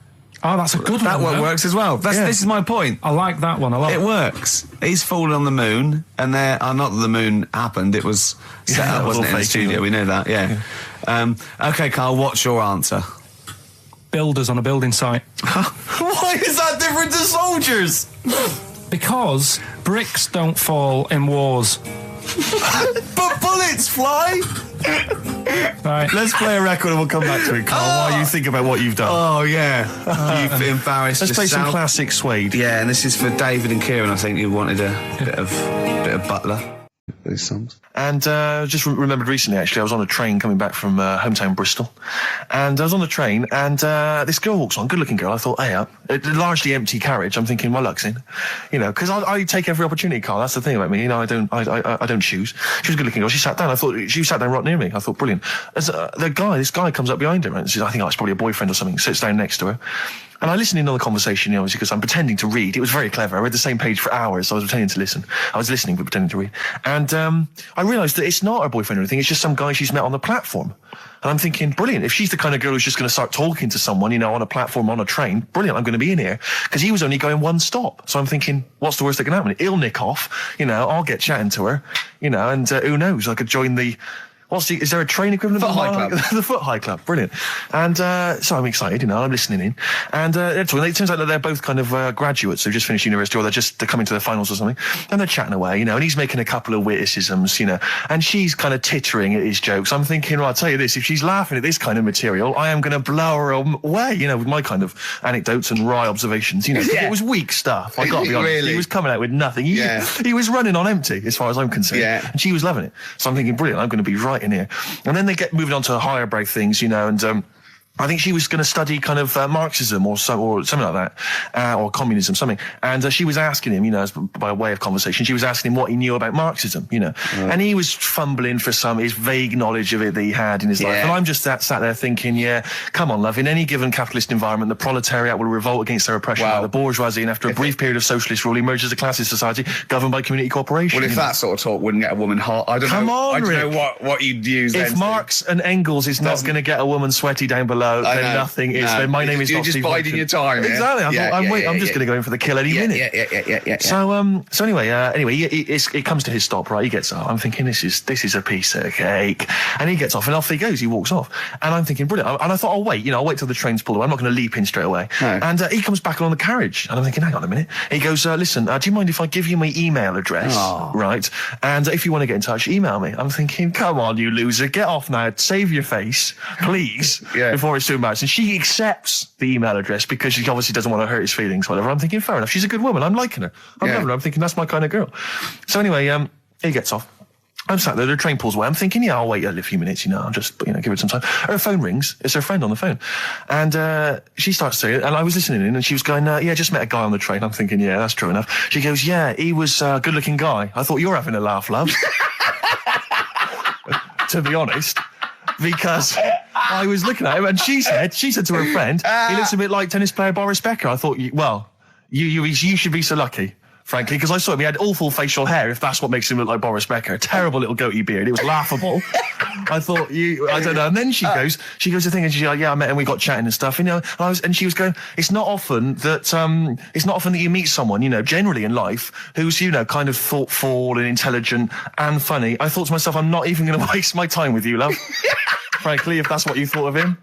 Oh, that's a good That one. one works as well. This is my point. I like that one a lot. It works. He's fallen on the moon, and not that the moon happened. It was set up, wasn't it, in the fake, studio? We know that. Yeah. Okay, Carl. What's your answer? Builders on a building site. Why is that different to soldiers? Because bricks don't fall in wars. But bullets fly. Right. Let's play a record and we'll come back to it, Carl, while you think about what you've done. Oh yeah, you've embarrassed Let's play some yourself. classic Suede. Yeah, and this is for David and Kieran. I think you wanted a bit of Butler. These songs. And just remembered recently, actually, I was on a train coming back from hometown Bristol. And I was on the train, and this girl walks on, good-looking girl. I thought, hey, up. A largely empty carriage. I'm thinking, my luck's in. You know, because I take every opportunity, Carl. That's the thing about me. You know, I don't choose. She was a good-looking girl. She sat down. I thought, she sat down right near me. I thought, brilliant. As this guy comes up behind her, and says, I think it's probably a boyfriend or something, sits down next to her. And I listened in on the conversation, you know, obviously, because I'm pretending to read. It was very clever. I read the same page for hours, so I was pretending to listen. I was listening, but pretending to read. And I realised that it's not her boyfriend or anything. It's just some guy she's met on the platform. And I'm thinking, brilliant. If she's the kind of girl who's just going to start talking to someone, you know, on a platform, on a train, brilliant. I'm going to be in here. Because he was only going one stop. So I'm thinking, what's the worst that can happen? He'll nick off, you know, I'll get chatting to her, you know, and who knows? I could join the... is there a train equivalent? Foot High Club. The Foot High Club, brilliant. And so I'm excited, you know, I'm listening in. And it turns out that they're both kind of graduates who've just finished university, or they're coming to their finals or something. And they're chatting away, you know, and he's making a couple of witticisms, you know, and she's kind of tittering at his jokes. I'm thinking, well, I'll tell you this, if she's laughing at this kind of material, I am going to blow her away, you know, with my kind of anecdotes and wry observations, you know. Yeah. It was weak stuff, I got to be honest. Really? He was coming out with nothing. He was running on empty, as far as I'm concerned. Yeah. And she was loving it. So I'm thinking, brilliant, I'm going to be right in here. And then they get moving on to higher brow things, you know, and I think she was going to study kind of Marxism or something like that, or communism, something. And she was asking him, you know, by way of conversation, she was asking him what he knew about Marxism, you know. And he was fumbling for his vague knowledge of it that he had in his life. And I'm just sat there thinking, yeah, come on, love. In any given capitalist environment, the proletariat will revolt against their oppression by the bourgeoisie, and after a brief period of socialist rule, emerges a classist society governed by community cooperation. Well, if that sort of talk wouldn't get a woman hot, I don't know what you'd use. If then Marx and Engels is not going to get a woman sweaty down below, then nothing is. Then my name is You're not just Steve biding your time. Exactly. I'm just going to go in for the kill any minute. Yeah. So anyway, it comes to his stop. Right, he gets up. I'm thinking this is a piece of cake, and he gets off, and off he goes. He walks off, and I'm thinking brilliant. And I thought, I'll wait. You know, I'll wait till the train's pulled away. I'm not going to leap in straight away. No. And he comes back along the carriage, and I'm thinking, hang on a minute. He goes, listen, do you mind if I give you my email address? Right, and if you want to get in touch, email me. I'm thinking, come on, you loser, get off now. Save your face, please, before it's too embarrassing. She accepts the email address because she obviously doesn't want to hurt his feelings, whatever. I'm thinking, fair enough. She's a good woman. I'm liking her. I'm loving her. I'm thinking that's my kind of girl. So anyway, he gets off. I'm sat there, the train pulls away. I'm thinking, yeah, I'll wait a few minutes, I'll just, give it some time. Her phone rings. It's her friend on the phone. And she starts to, and I was listening in, and she was going, yeah, just met a guy on the train. I'm thinking, yeah, that's true enough. She goes, yeah, he was a good-looking guy. I thought, you're having a laugh, love. To be honest. Because I was looking at him, and she said to her friend, he looks a bit like tennis player Boris Becker. I thought, you should be so lucky. Frankly, because I saw him, he had awful facial hair, if that's what makes him look like Boris Becker. Terrible little goatee beard. It was laughable. I thought, I don't know. And then she goes to thing, and she's like, yeah, I met him, we got chatting and stuff, and she was going, it's not often that you meet someone, generally in life, who's, kind of thoughtful and intelligent and funny. I thought to myself, I'm not even going to waste my time with you, love. Frankly, if that's what you thought of him.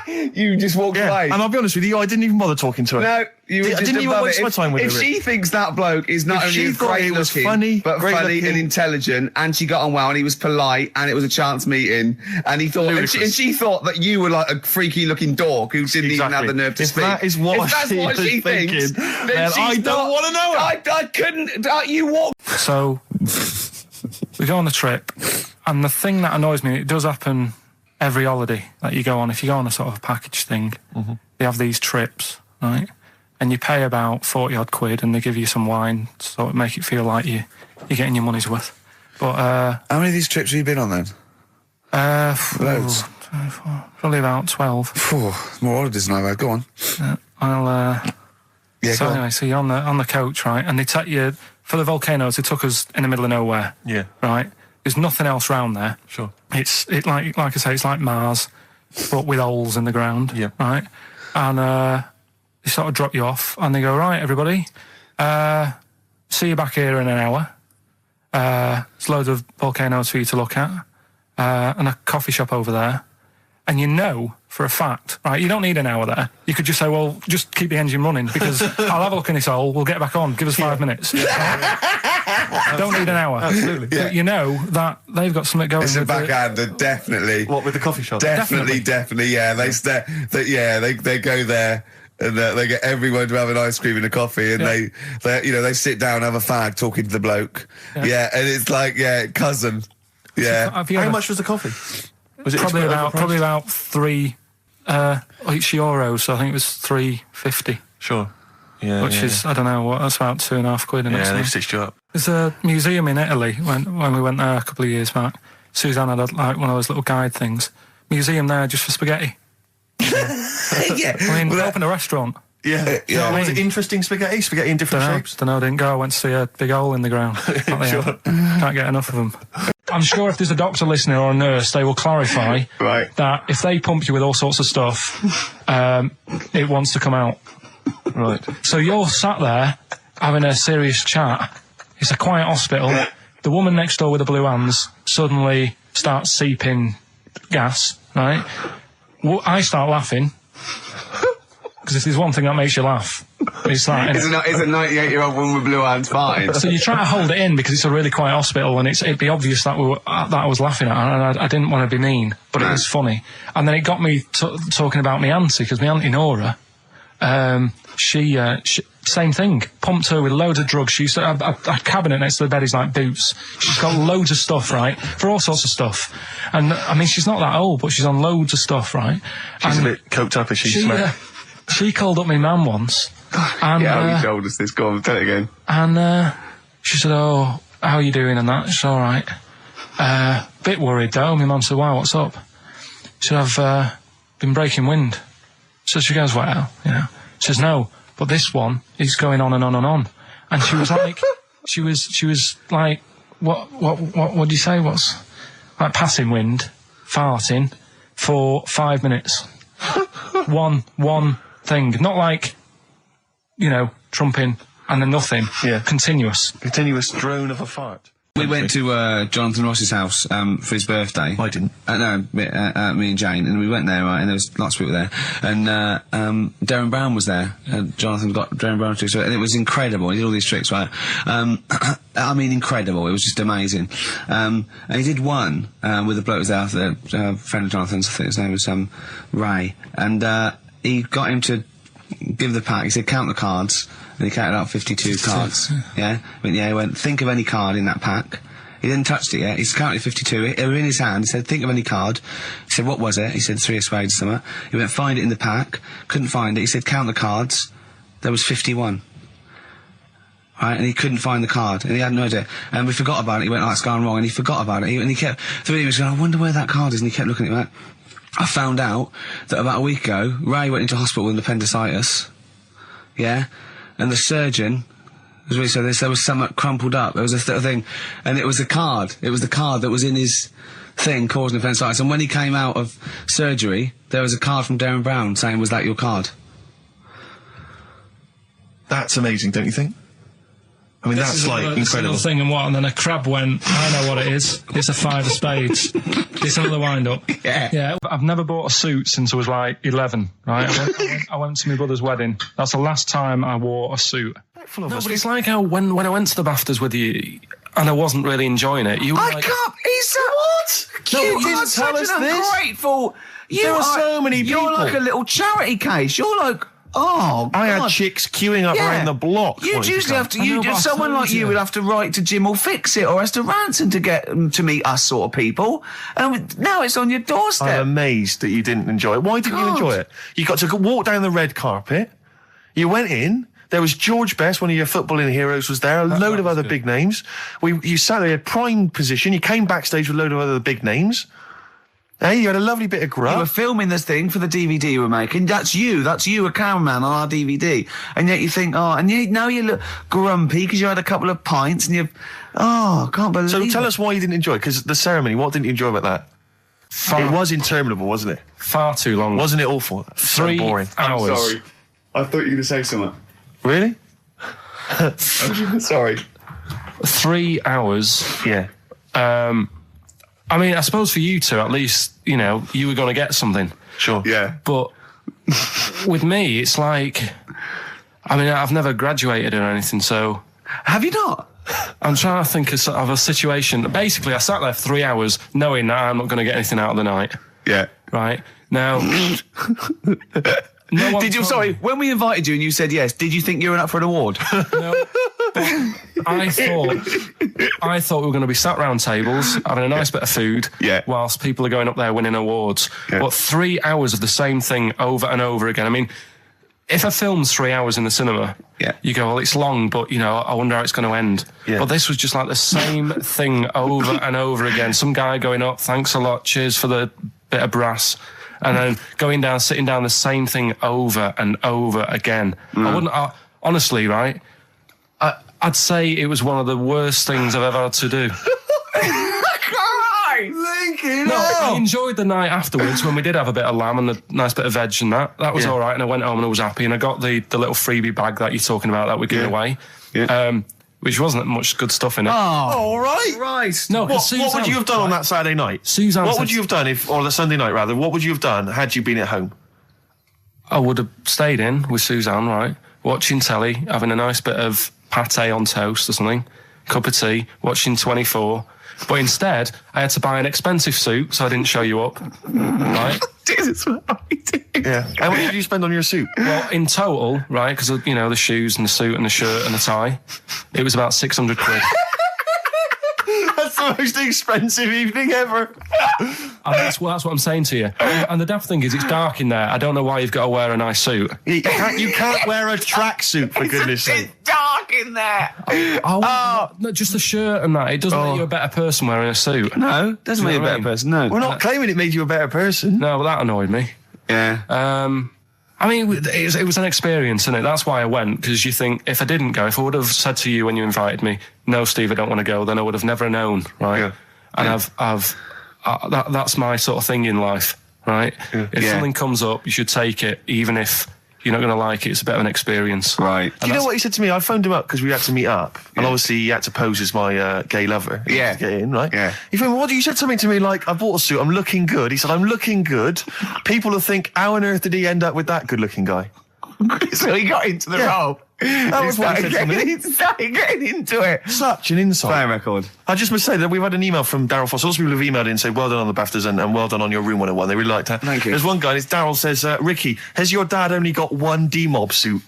You just walked away. And I'll be honest with you, I didn't even bother talking to her. No, you were just I didn't even waste my time with her. If she thinks that bloke is not only great looking, but funny and intelligent, and she got on well, and he was polite, and it was a chance meeting, and he thought, and she thought that you were like a freaky looking dork who didn't even have the nerve to speak. That is what she thinks, then I don't want to know her. I couldn't. You walk. So we go on the trip, and the thing that annoys me, it does happen every holiday that you go on. If you go on a sort of a package thing, they have these trips, right? And you pay about 40 odd quid, and they give you some wine, so it make it feel like you're getting your money's worth. But how many of these trips have you been on then? Loads. Probably about 12. More holidays than I've had. Go on. So anyway, so you're on the coach, right? And they take you for the volcanoes. They took us in the middle of nowhere. Yeah. Right. There's nothing else round there. Sure. It's like I say, it's like Mars, but with holes in the ground. Yeah. Right. And they sort of drop you off, and they go, right, everybody, see you back here in an hour. There's loads of volcanoes for you to look at, and a coffee shop over there. And for a fact, right, you don't need an hour there. You could just say, well, just keep the engine running, because I'll have a look in this hole, we'll get back on, give us 5 minutes. Don't need an hour. Absolutely. But that they've got something going. It's a backhander, definitely. What, with the coffee shop? Definitely, yeah. They go there, and they get everyone to have an ice cream and a coffee, and they sit down, have a fag, talking to the bloke. Yeah, and it's like, cousin. Yeah. How much was the coffee? Was it probably about €3 euros, so I think it was $3.50. Sure. Yeah. Which is, I don't know, that's about 2.5 quid. Yeah, they've stitched you up. There's a museum in Italy when we went there a couple of years back. Suzanne had like one of those little guide things. Museum there just for spaghetti. Yeah. I mean, we opened a restaurant. Yeah. Was it interesting spaghetti? Spaghetti in different shapes? Don't know, didn't go. I went to see a big hole in the ground. Sure. Can't get enough of them. I'm sure if there's a doctor listening or a nurse, they will clarify that if they pump you with all sorts of stuff, it wants to come out. Right. So you're sat there having a serious chat. It's a quiet hospital. The woman next door with the blue hands suddenly starts seeping gas, right? I start laughing. Because if there's one thing that makes you laugh, it's that. It's a 98-year-old woman with blue hands farting. So you try to hold it in because it's a really quiet hospital, and it'd be obvious that I was laughing at her, and I didn't want to be mean, but it was funny. And then it got me talking about my auntie, because my auntie Nora, she same thing, pumped her with loads of drugs. She used to have a cabinet next to the bed is like boots. She's got loads of stuff, right, for all sorts of stuff. And I mean, she's not that old, but she's on loads of stuff, right? She's a bit coked up, as she smelled. She called up my mum once. And, you told us this. Go on, tell it again. And she said, oh, how are you doing and that? She's all right. Bit worried, though. My mum said, wow, what's up? She said, I've been breaking wind. So she goes, well, She says, no, but this one is going on and on and on. And she was like, she was like, what do you say? What's like passing wind, farting for 5 minutes. One thing, not like, trumping and then nothing. Yeah. Continuous drone of a fart. We went to Jonathan Ross's house for his birthday. I didn't. No, me and Jane, and we went there, right, and there was lots of people there. And Darren Brown was there. Jonathan got Darren Brown tricks, and it was incredible. He did all these tricks, right? I mean, incredible. It was just amazing. And he did one with a bloke who was there, a friend of Jonathan's, I think his name was Ray. And he got him to give the pack. He said, count the cards. And he counted out 52 cards. Yeah? He went, think of any card in that pack. He hadn't touched it yet. He's counted 52. It was in his hand. He said, think of any card. He said, what was it? He said, 3 of spades or something. He went, find it in the pack. Couldn't find it. He said, count the cards. There was 51. Right, and he couldn't find the card, and he had no idea. And we forgot about it. He went, oh, it's gone wrong, and he forgot about it. And he kept, through he was going, I wonder where that card is, and he kept looking at it. Like, I found out that about a week ago, Ray went into hospital with appendicitis. Yeah? And the surgeon, as we said, there was something crumpled up. There was a thing, and it was a card. It was the card that was in his thing causing appendicitis. And when he came out of surgery, there was a card from Darren Brown saying, was that your card? That's amazing, don't you think? I mean, that's like incredible. Thing and then a crab went, I know what it is. It's a 5 of spades. It's another wind-up. Yeah. I've never bought a suit since I was like 11, right? I went to my brother's wedding. That's the last time I wore a suit. No, but it's like how when I went to the BAFTAs with you and I wasn't really enjoying it, you were like... He's what? No, you you are such an ungrateful... There are so many people. You're like a little charity case. You're like... Oh, God. I had chicks queuing up around the block. You'd usually have to. Someone like you would have to write to Jim or Fix It or Esther Ranson to get them to meet us sort of people. And now it's on your doorstep. I'm amazed that you didn't enjoy it. Why didn't you enjoy it? You got to walk down the red carpet. You went in. There was George Best, one of your footballing heroes, was there. A load of other big names. You sat there at prime position. You came backstage with a load of other big names. Hey, you had a lovely bit of grub. You were filming this thing for the DVD you were making. That's you, a cameraman on our DVD. And yet you think, now you look grumpy because you had a couple of pints and I can't believe it. So tell us why you didn't enjoy it, because the ceremony, what didn't you enjoy about that? It was interminable, wasn't it? Far too long. Wasn't it awful? 3 boring. hours. I'm sorry. I thought you were going to say something. Really? Sorry. 3 hours. Yeah. I mean, I suppose for you two, at least, you were going to get something. Sure. Yeah. But with me, it's like, I mean, I've never graduated or anything, so... Have you not? I'm trying to think of a situation. Basically, I sat there for 3 hours knowing that I'm not going to get anything out of the night. Yeah. Right? Now... Sorry, when we invited you and you said yes, did you think you were up for an award? No. I thought we were going to be sat round tables having a nice bit of food whilst people are going up there winning awards. But 3 hours of the same thing over and over again. I mean, if a film's 3 hours in the cinema, you go, well, it's long, but, I wonder how it's going to end. Yeah. But this was just like the same thing over and over again. Some guy going up, thanks a lot, cheers for the bit of brass. And then going down, sitting down, the same thing over and over again. Honestly, right, I'd say it was one of the worst things I've ever had to do. I enjoyed the night afterwards when we did have a bit of lamb and a nice bit of veg and that. That was all right, and I went home and I was happy, and I got the little freebie bag that you're talking about that we're giving away. Yeah. Which wasn't much good stuff in it. Oh, all right. Right. No, what would you have done on that Saturday night? Suzanne what would you have done or the Sunday night rather, what would you have done had you been at home? I would have stayed in with Suzanne, right? Watching telly, having a nice bit of pate on toast or something, cup of tea, watching 24. But instead, I had to buy an expensive suit so I didn't show you up. Right? Yeah. How much did you spend on your suit? Well, in total, right, because, the shoes and the suit and the shirt and the tie, it was about 600 quid. That's the most expensive evening ever. And that's what I'm saying to you. And the daft thing is, it's dark in there. I don't know why you've got to wear a nice suit. You can't wear a tracksuit, for goodness sake. It's dark in there. No, just the shirt and that. It doesn't make you a better person wearing a suit. No, it doesn't make you a better person, no. We're not claiming it made you a better person. No, but that annoyed me. Yeah. I mean, it was an experience, isn't it? That's why I went, because you think, if I didn't go, if I would have said to you when you invited me, no, Steve, I don't want to go, then I would have never known, right? Yeah. And that's my sort of thing in life, right? Yeah. If something comes up, you should take it, even if you're not going to like it. It's a bit of an experience. Right. Do you know what he said to me? I phoned him up because we had to meet up. And obviously he had to pose as my gay lover. Yeah. To get in, right? Yeah. He phoned me, what? You said something to me like, I bought a suit, I'm looking good. He said, I'm looking good. People will think, how on earth did he end up with that good-looking guy? So he got into the role. That was what he said to me. He started getting into it. Such an insight. Fair record. I just must say that we've had an email from Darryl Foss. Lots of people have emailed in and said, well done on the BAFTAs and well done on your Room 101. They really liked that. Thank you. There's one guy, and it's Darryl says, Ricky, has your dad only got one D-Mob suit?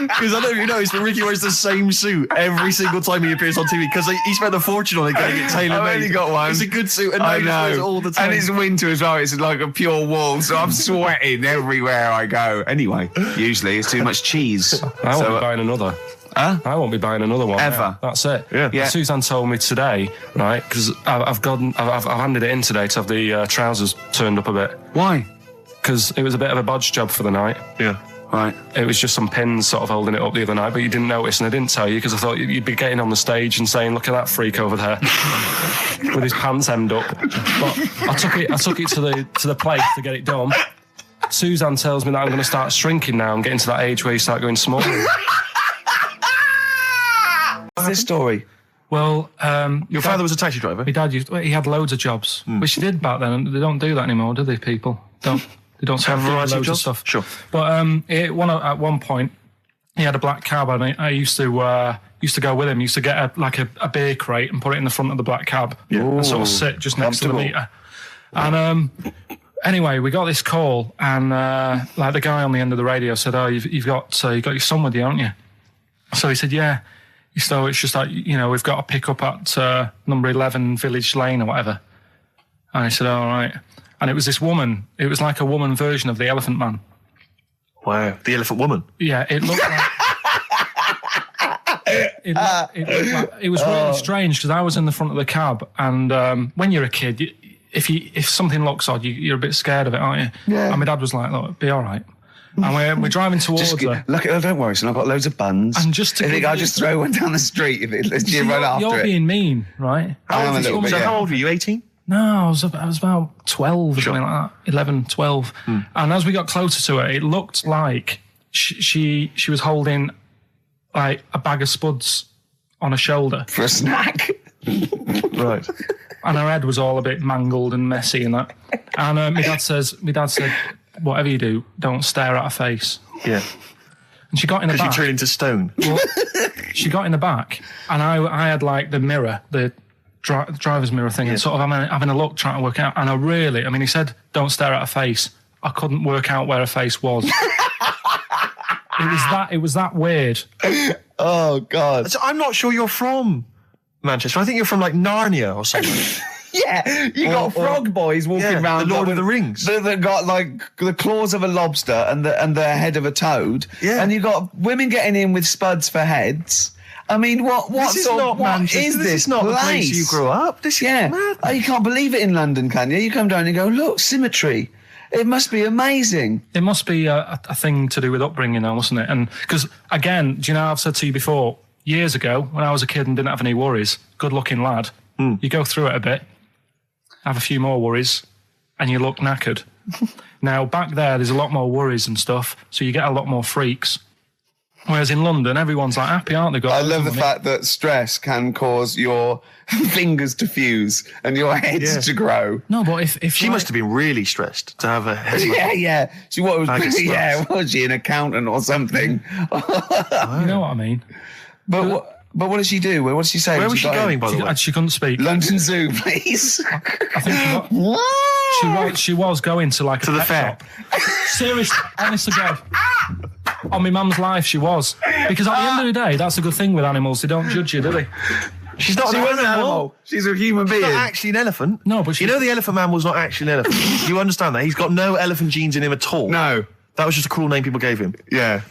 Because I don't know if you noticed, but Ricky wears the same suit every single time he appears on TV because he spent a fortune on it getting it tailor-made. I've only got one. It's a good suit, and I he wears it know. all the time. And it's winter as well. It's like a pure wool, so I'm sweating everywhere I go. Anyway, usually it's too much cheese. I won't be buying another. Huh? I won't be buying another one. Ever. Yeah, that's it. Yeah. Suzanne told me today, right, because I've handed it in today to have the trousers turned up a bit. Why? Because it was a bit of a bodge job for the night. Yeah. Right. It was just some pins sort of holding it up the other night, but you didn't notice, and I didn't tell you because I thought you'd be getting on the stage and saying, "Look at that freak over there with his pants hemmed up." But I took it to the place to get it done. Suzanne tells me that I'm going to start shrinking now and getting to that age where you start going smaller. What's this story? Well, Your father was a taxi driver? my dad he had loads of jobs, which he did back then, and they don't do that anymore, do they? People don't. They don't Have a variety of loads jobs? stuff. Sure. But at one point, he had a black cab, and I used to go with him. Used to get a beer crate and put it in the front of the black cab, and sort of sit just next to the meter. And anyway, we got this call, and the guy on the end of the radio said, "Oh, you've got your son with you, haven't you?" So he said, "Yeah." So it's just like, we've got to pick up at number 11 Village Lane or whatever. And I said, all right. And it was this woman. It was like a woman version of the Elephant Man. Wow. The Elephant Woman. Yeah, it looked like... it was really strange because I was in the front of the cab, and when you're a kid, if something looks odd, you're a bit scared of it, aren't you? Yeah. And my dad was like, look, be all right. And we're driving towards her. Look, don't worry, son. I've got loads of buns. And just to I'll just throw one down the street if it lets you run after it. You're being mean, right? I am a little bit. So Yeah. how old were you? 18? No, I was about 12 or something like that. 11, 12. And as we got closer to her, it looked like she was holding like a bag of spuds on her shoulder. For a snack. Right. And her head was all a bit mangled and messy and that. And my dad said, whatever you do, don't stare at her face. Yeah. And she got in the Because back. you turned into stone. Well, she got in the back, and I had like the mirror, the driver's mirror thing, and sort of having a look, trying to work out. And he said, don't stare at her face. I couldn't work out where her face was. It was that weird. Oh, God. So I'm not sure you're from Manchester. I think you're from like Narnia or something. Yeah, you got frog boys walking around. The Lord of the Rings. That got like the claws of a lobster and the head of a toad. Yeah. And you got women getting in with spuds for heads. I mean, what is not Manchester. this? This is not the place you grew up. This is mad. Oh, you can't believe it in London, can you? You come down and go, look, symmetry. It must be amazing. It must be a thing to do with upbringing, though, mustn't it? And because, again, do you know, I've said to you before, years ago, when I was a kid and didn't have any worries, good-looking lad, you go through it a bit, have a few more worries, and you look knackered. Now, back there's a lot more worries and stuff, so you get a lot more freaks. Whereas in London, everyone's like happy, aren't they? I love the fact that stress can cause your fingers to fuse and your heads to grow. No, but if She must have been really stressed to have a head. Yeah. She was she an accountant or something? You know what I mean? But what did she do? What did she say? Where was she going, by the way? She couldn't speak. London Zoo, please. I think she was going to like to the fair. Shop. Seriously, honest to God. On my mum's life, she was. Because at the end of the day, that's a good thing with animals. They don't judge you, do they? She's not She an was an animal. She's a human being. She's not actually an elephant. No, but you know the Elephant Man was not actually an elephant. You understand that? He's got no elephant genes in him at all. No. That was just a cruel name people gave him. Yeah.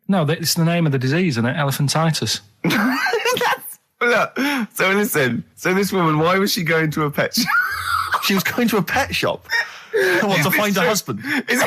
No, it's the name of the disease, isn't it? Elephantitis. Look, so listen. So this woman, why was she going to a pet shop? She was going to a pet shop. To find a husband. Is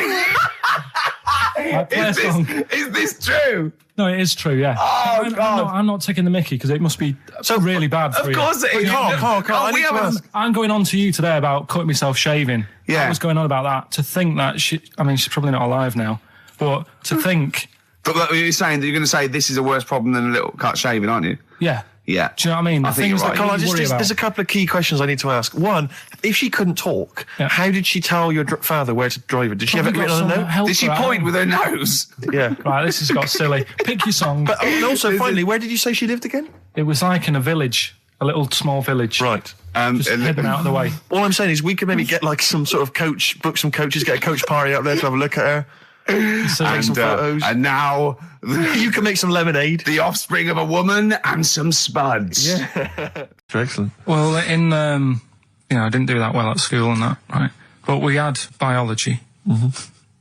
this true? No, it is true, yeah. Oh, God. I'm not taking the mickey because it must be so really bad for you. Of course it is. Carl, I'm going on to you today about cutting myself shaving. Yeah. I was going on about that. To think that she's probably not alive now, but to think... But you're saying that you're going to say this is a worse problem than a little cut shaving, aren't you? Yeah. Yeah. Do you know what I mean? I The think things you're that right. you worry about. There's a couple of key questions I need to ask. One, if she couldn't talk, how did she tell your father where to drive it? Did she have it written on a note? Did she point with her nose? Yeah. Right, this has got silly. Pick your song. But also, finally, where did you say she lived again? It was like in a village, a little small village. Right. Just hidden out of the way. All I'm saying is we could maybe get like some sort of coach, book some coaches, get a coach party up there to have a look at her. And now You can make some lemonade. The offspring of a woman and some spuds. Yeah. Excellent. Well, I didn't do that well at school and that, right? But we had biology,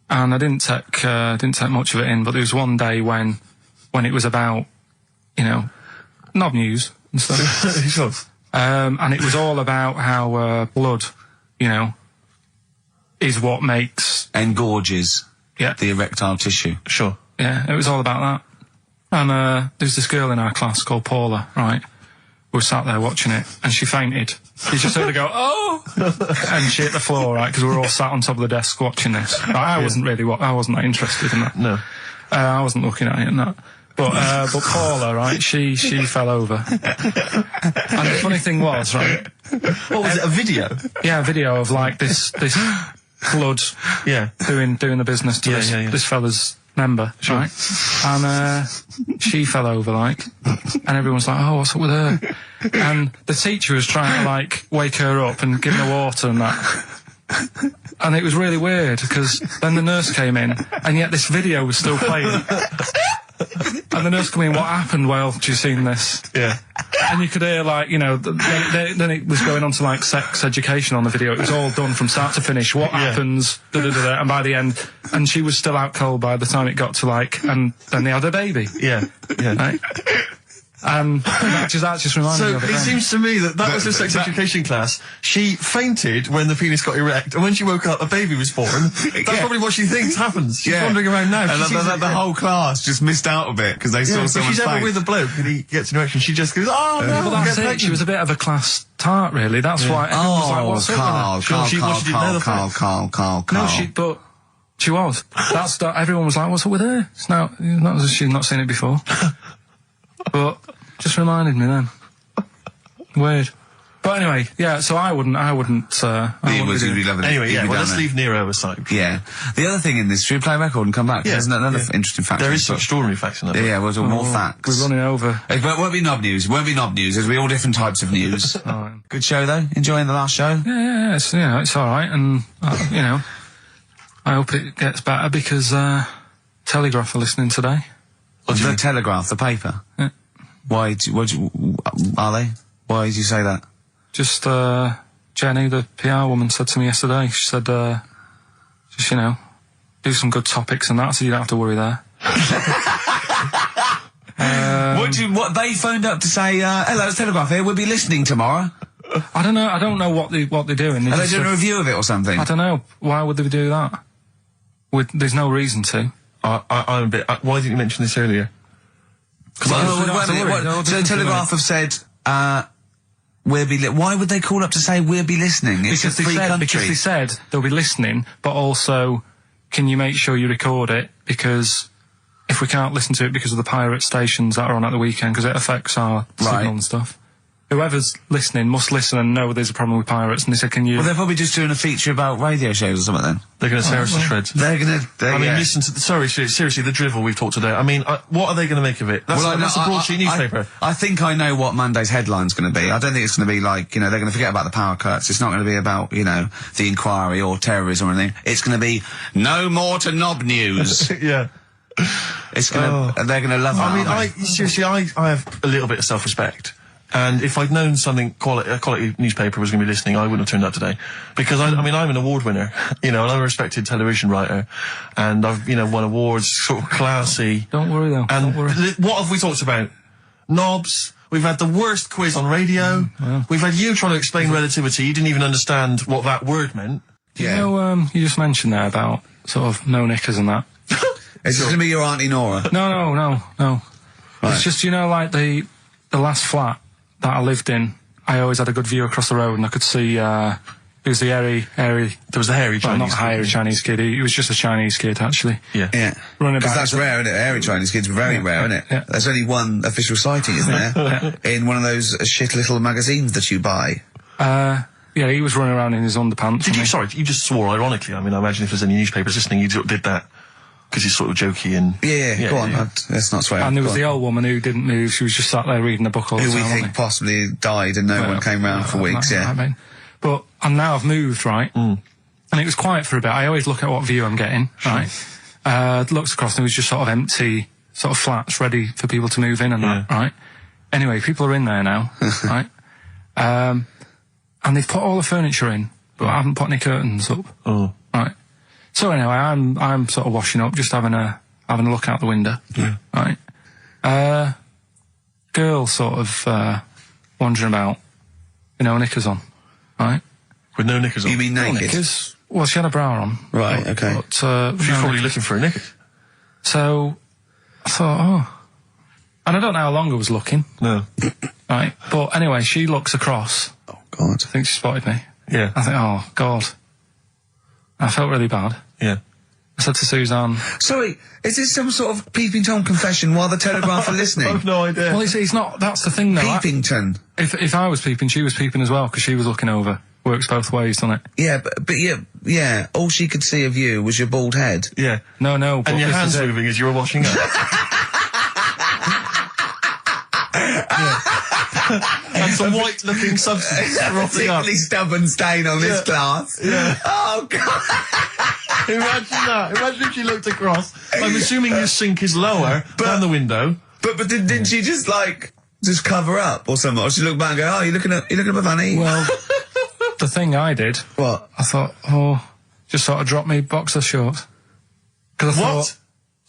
and I didn't take much of it in. But there was one day when it was about, knob news and stuff. And it was all about how blood, is what makes engorges the erectile tissue. Sure. Yeah, it was all about that. And there's this girl in our class called Paula, right? We were sat there watching it, and she fainted. You just heard her go, oh! And she hit the floor, right? Because we were all sat on top of the desk watching this. Right, I wasn't that interested in that. No. I wasn't looking at it and that. But Paula, right, she fell over. And the funny thing was, right... What was it, a video? Yeah, a video of, like, this blood doing the business to this fella's member, right? And she fell over, like, and everyone's like, oh, what's up with her? And the teacher was trying to, like, wake her up and give her water and that. And it was really weird, because then the nurse came in, and yet this video was still playing. And the nurse came in, what happened? Well, have you seen this? Yeah. And you could hear, like, then it was going on to, like, sex education on the video. It was all done from start to finish. What happens? And by the end, and she was still out cold by the time it got to, like, and then they had a baby. Yeah. Yeah. Right? And that just reminded me of it. So it seems to me that was her sex education class. She fainted when the penis got erect, and when she woke up, a baby was born. That's probably what she thinks happens. She's wandering around now. And the whole class just missed out a bit because they saw someone. If she's ever with a bloke and he gets an erection, she just goes, oh, no, well, that's it. She was a bit of a class tart, really. That's why everyone was like, what's up with her? Carl. No, but she was. Everyone was like, what's up with her? It's not as if she's not seen it before. But just reminded me then. Weird. But anyway, so I wouldn't. Be loving anyway, it. Let's leave Nero aside. Yeah. The other thing in this, should we play a record and come back? Yeah. There's another interesting fact. There is some extraordinary facts in that. Yeah, well, more facts. We're running over. But it won't be knob news. There'll be all different types of news. Good show though. Enjoying the last show? Yeah. It's all right, and I hope it gets better because Telegraph are listening today. The Telegraph, the paper. Yeah. Why? Are they? Why did you say that? Just Jenny, the PR woman, said to me yesterday. She said, just do some good topics and that, so you don't have to worry there. What they phoned up to say? Hello, it's Telegraph here. We'll be listening tomorrow. I don't know. I don't know what they're doing. Are they doing a review of it or something? I don't know. Why would they do that? There's no reason to. I'm a bit. Why didn't you mention this earlier? So the Telegraph have said, why would they call up to say we'll be listening? It's a free country. Because they said they'll be listening, but also, can you make sure you record it? Because if we can't listen to it because of the pirate stations that are on at the weekend, because it affects our signal and stuff. Whoever's listening must listen and know there's a problem with pirates, and they said, can you... Well, they're probably just doing a feature about radio shows or something then. They're going to tear us to shreds. Listen to... seriously, the drivel we've talked today. I mean, what are they going to make of it? That's a broadsheet newspaper. I think I know what Monday's headline's going to be. I don't think it's going to be like, they're going to forget about the power cuts. It's not going to be about, the inquiry or terrorism or anything. It's going to be, no more to knob news. Yeah. It's going to... They're going to love that. I mean, I have a little bit of self-respect. And if I'd known a quality newspaper was going to be listening, I wouldn't have turned up today. Because I'm an award winner, and I'm a respected television writer, and I've, won awards, sort of classy. Don't worry though. And don't worry. What have we talked about? Knobs. We've had the worst quiz on radio. We've had you trying to explain relativity. You didn't even understand what that word meant. Yeah. You just mentioned there about sort of no knickers and that. Is this going to be your Auntie Nora? No. Right. It's just, like the last flat that I lived in, I always had a good view across the road, and I could see, it was the hairy... There was the hairy Chinese kid. Not hairy Chinese kid, he was just a Chinese kid, actually. Yeah. Because that's rare, isn't it? Hairy Chinese kids are very rare, isn't it? Yeah. There's only one official sighting, isn't there? In one of those shit little magazines that you buy. He was running around in his underpants. Sorry, you just swore ironically. I mean, I imagine if there's any newspapers listening, you did that. Because he's sort of jokey and... Yeah, go on. Let's not swear. And there was the old woman who didn't move. She was just sat there reading a book all the time. Who we think possibly died and no one came round for weeks, But now I've moved, right? And it was quiet for a bit. I always look at what view I'm getting, right? Looked across and it was just sort of empty sort of flats ready for people to move in and that, right? Anyway, people are in there now, right? And they've put all the furniture in, but I haven't put any curtains up. Oh. Right. So anyway, I'm sort of washing up, just having a look out the window. Yeah. Right. Girl sort of wandering about with no knickers on. Right. With no knickers on? You mean naked? No knickers. Well, she had a bra on. Right, okay. But, She's probably looking for a knickers. So I thought, and I don't know how long I was looking. No. Right. But anyway, she looks across. Oh, God. I think she spotted me. Yeah. I think, oh, God. I felt really bad. Yeah. I said to Suzanne... Sorry, is this some sort of Peeping Tom confession while the Telegraph are listening? I've no idea. Well, it's not... That's the thing, though. Peepington. If I was peeping, she was peeping as well, because she was looking over. Works both ways, doesn't it? Yeah, but yeah, all she could see of you was your bald head. Yeah. No, but and your this hands is it. moving as you were washing up. And some white-looking substance rotting up. Particularly stubborn stain on this glass. Yeah. Oh, God. Imagine that. Imagine if she looked across. I'm assuming your sink is lower than the window. But didn't she just cover up or something? Or she looked back and go, oh, you're looking a bit funny. Well, the thing I did... What? I thought, just sort of drop me boxer shorts. Because I thought...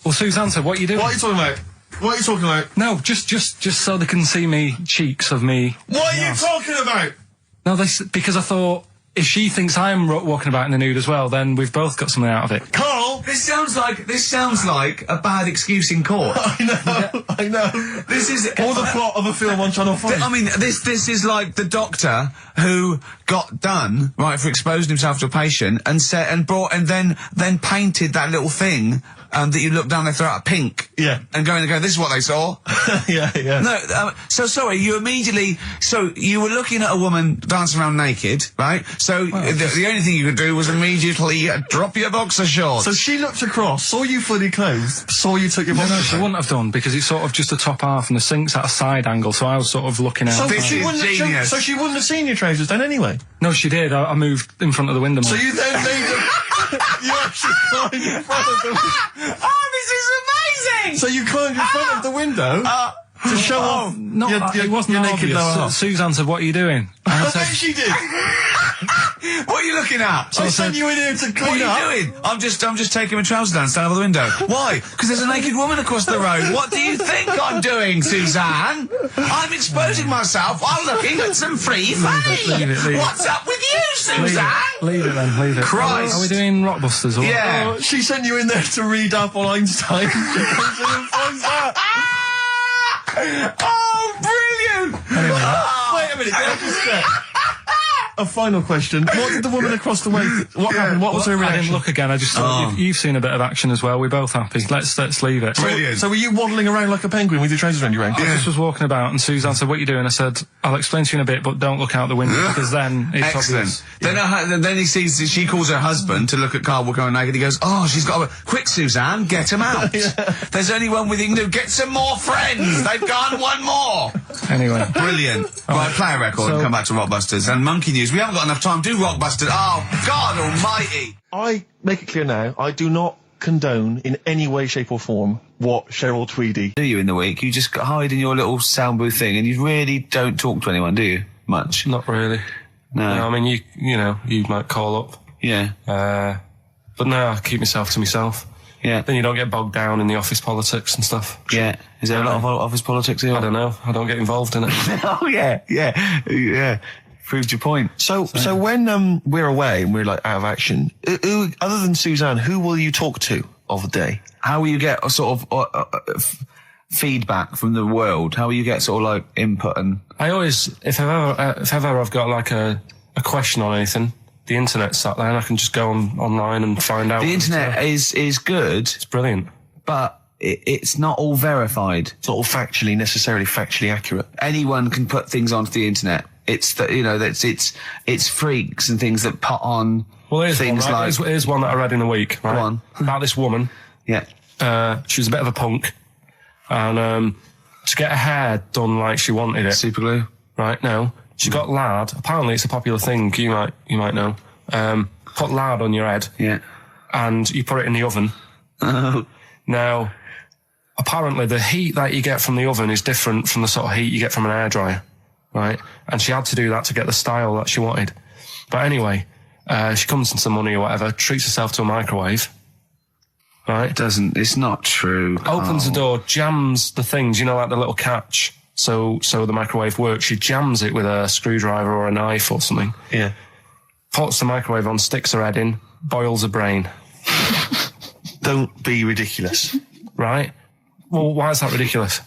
Well, Suzanne said, what are you doing? What are you talking about? What are you talking about? No, just so they can see me cheeks of me. What are you talking about? No, because I thought, if she thinks I'm walking about in the nude as well, then we've both got something out of it. Carl! This sounds like a bad excuse in court. I know. This is or the plot of a film on Channel 5. I mean, this is like the doctor who got done right for exposing himself to a patient and then painted that little thing that you look down their throat pink. Yeah. And go, this is what they saw. Yeah. No, so sorry, you were looking at a woman dancing around naked, right? So the only thing you could do was immediately drop your boxer shorts. So she looked across, saw you fully clothed, saw you took your boxer No, she wouldn't have done, because it's sort of just the top half and the sink's at a side angle, so I was sort of looking out. So she wouldn't have seen your trousers then anyway? No, she did. I moved in front of the window. So you then made them... You actually climbed in front of them. Oh, this is amazing! So you climbed in front of the window to show off it wasn't your naked lower half. Suzanne said, what are you doing? I bet she did. What are you looking at? I sent you in here to clean up. What are you doing? I'm just taking my trousers down, standing by the window. Why? Because there's a naked woman across the road. What do you think I'm doing, Suzanne? I'm exposing myself while looking at some free fame. Leave it. What's up with you, Suzanne? Leave it then, leave it. Christ. Are we doing Rockbusters or Yeah. what? She sent you in there to read up on Einstein. She comes in and finds that. Oh, brilliant! Wait a minute, can I just check? A final question. What did the woman across the way... What happened? What was her I reaction? didn't look again. I just thought you've seen a bit of action as well. We're both happy. Let's leave it. Brilliant. So were you waddling around like a penguin with your trousers around your ankles? I just was walking about, and Suzanne said, what are you doing? I said, I'll explain to you in a bit, but don't look out the window, because then it's Excellent. obvious. Then he sees, she calls her husband to look at Carl walking around naked. He goes, oh, she's got a... Quick, Suzanne, get him out. There's only one with you can do. Get some more friends. They've gone one more. Anyway. Brilliant. Right, play a record and come back to Rockbusters. And Monkey News. We haven't got enough time. Do Rockbusters. Oh, God almighty. I make it clear now, I do not condone in any way, shape or form what Cheryl Tweedy... Do you in the week? You just hide in your little sound booth thing and you really don't talk to anyone, do you? Much? Not really. No. I mean, you might call up. Yeah. But no, I keep myself to myself. Yeah. Then you don't get bogged down in the office politics and stuff. Yeah. Is there a lot of office politics here? I don't know. I don't get involved in it. Oh, yeah. Proved your point. So when we're away and we're like out of action, who, other than Suzanne, who will you talk to of the day? How will you get a sort of feedback from the world? How will you get sort of like input and... I always, if ever I've got like a question on anything, the internet's sat there and I can just go online and find out. The internet is good. It's brilliant. But it's not all verified. It's not all necessarily factually accurate. Anyone can put things onto the internet. It's it's freaks and things that put on things one, right? like... Here's one that I read in the week, right? Go on. About this woman. Yeah. She was a bit of a punk. And to get her hair done like she wanted it. Super glue? Right, no. She got lard. Apparently it's a popular thing, you might know. Put lard on your head. Yeah. And you put it in the oven. Oh. Now, apparently the heat that you get from the oven is different from the sort of heat you get from an hairdryer, right? And she had to do that to get the style that she wanted. But anyway, she comes into the money or whatever, treats herself to a microwave, right? It's not true. Opens the door, jams the things, you know, like the little catch, so the microwave works. She jams it with a screwdriver or a knife or something. Yeah. Puts the microwave on, sticks her head in, boils her brain. Don't be ridiculous. Right? Well, why is that ridiculous?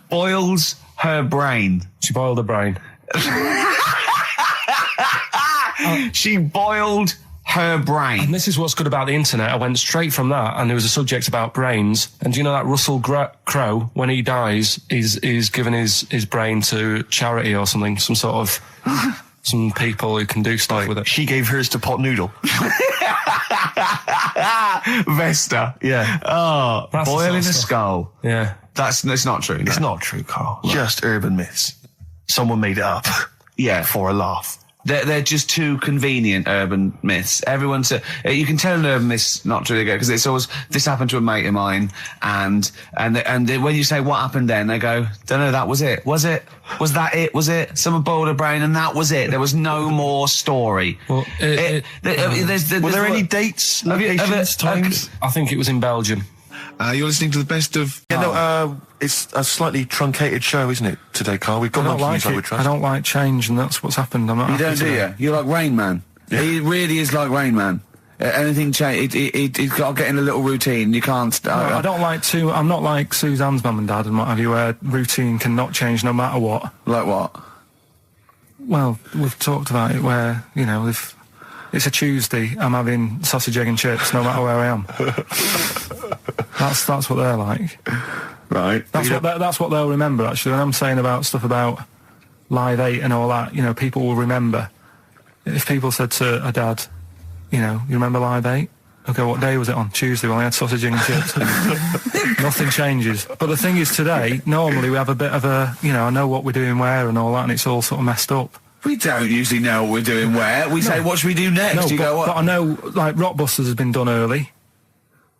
Boils her brain. She boiled her brain. She boiled her brain. And this is what's good about the internet. I went straight from that, and there was a subject about brains. And do you know that Russell Crowe, when he dies, is given his brain to charity or something, some sort of some people who can do stuff with it. She gave hers to Pot Noodle. Vesta. Yeah. Oh, That's boiling the a sort of skull. Yeah. It's not true. It's not true, Carl. Just urban myths. Someone made it up. Yeah. For a laugh. They're just too convenient urban myths. Everyone says you can tell an urban myth's not true because it's always this happened to a mate of mine, and when you say what happened then, they go, don't know, that was it. Was it? Was that it? Was it? Someone boiled a brain and that was it. There was no more story. Well, were there any dates, locations, times? I think it was in Belgium. You're listening to the best of. Yeah, no, it's a slightly truncated show, isn't it, today, Carl? We've got I don't Monkey like News, I would it. trust. I don't like change, and that's what's happened. I'm not. You don't, do you? You're like Rain Man. Yeah. He really is like Rain Man. Anything change, he's got to get in a little routine. You can't. I don't like to. I'm not like Suzanne's mum and dad and what have you, where routine cannot change no matter what. Like what? Well, we've talked about it where, you know, if it's a Tuesday, I'm having sausage, egg and chips no matter where I am. That's what they're like. Right. That's what they'll remember, actually. When I'm saying about stuff about Live 8 and all that, you know, people will remember. If people said to a dad, you know, you remember Live 8? Okay, what day was it on? Tuesday. Well, I had sausage, egg and chips. Nothing changes. But the thing is, today, normally we have a bit of a, you know, I know what we're doing where and all that, and it's all sort of messed up. We don't usually know what we're doing where. We say, what should we do next? No, you go, what? But I know, like, Rockbusters has been done early.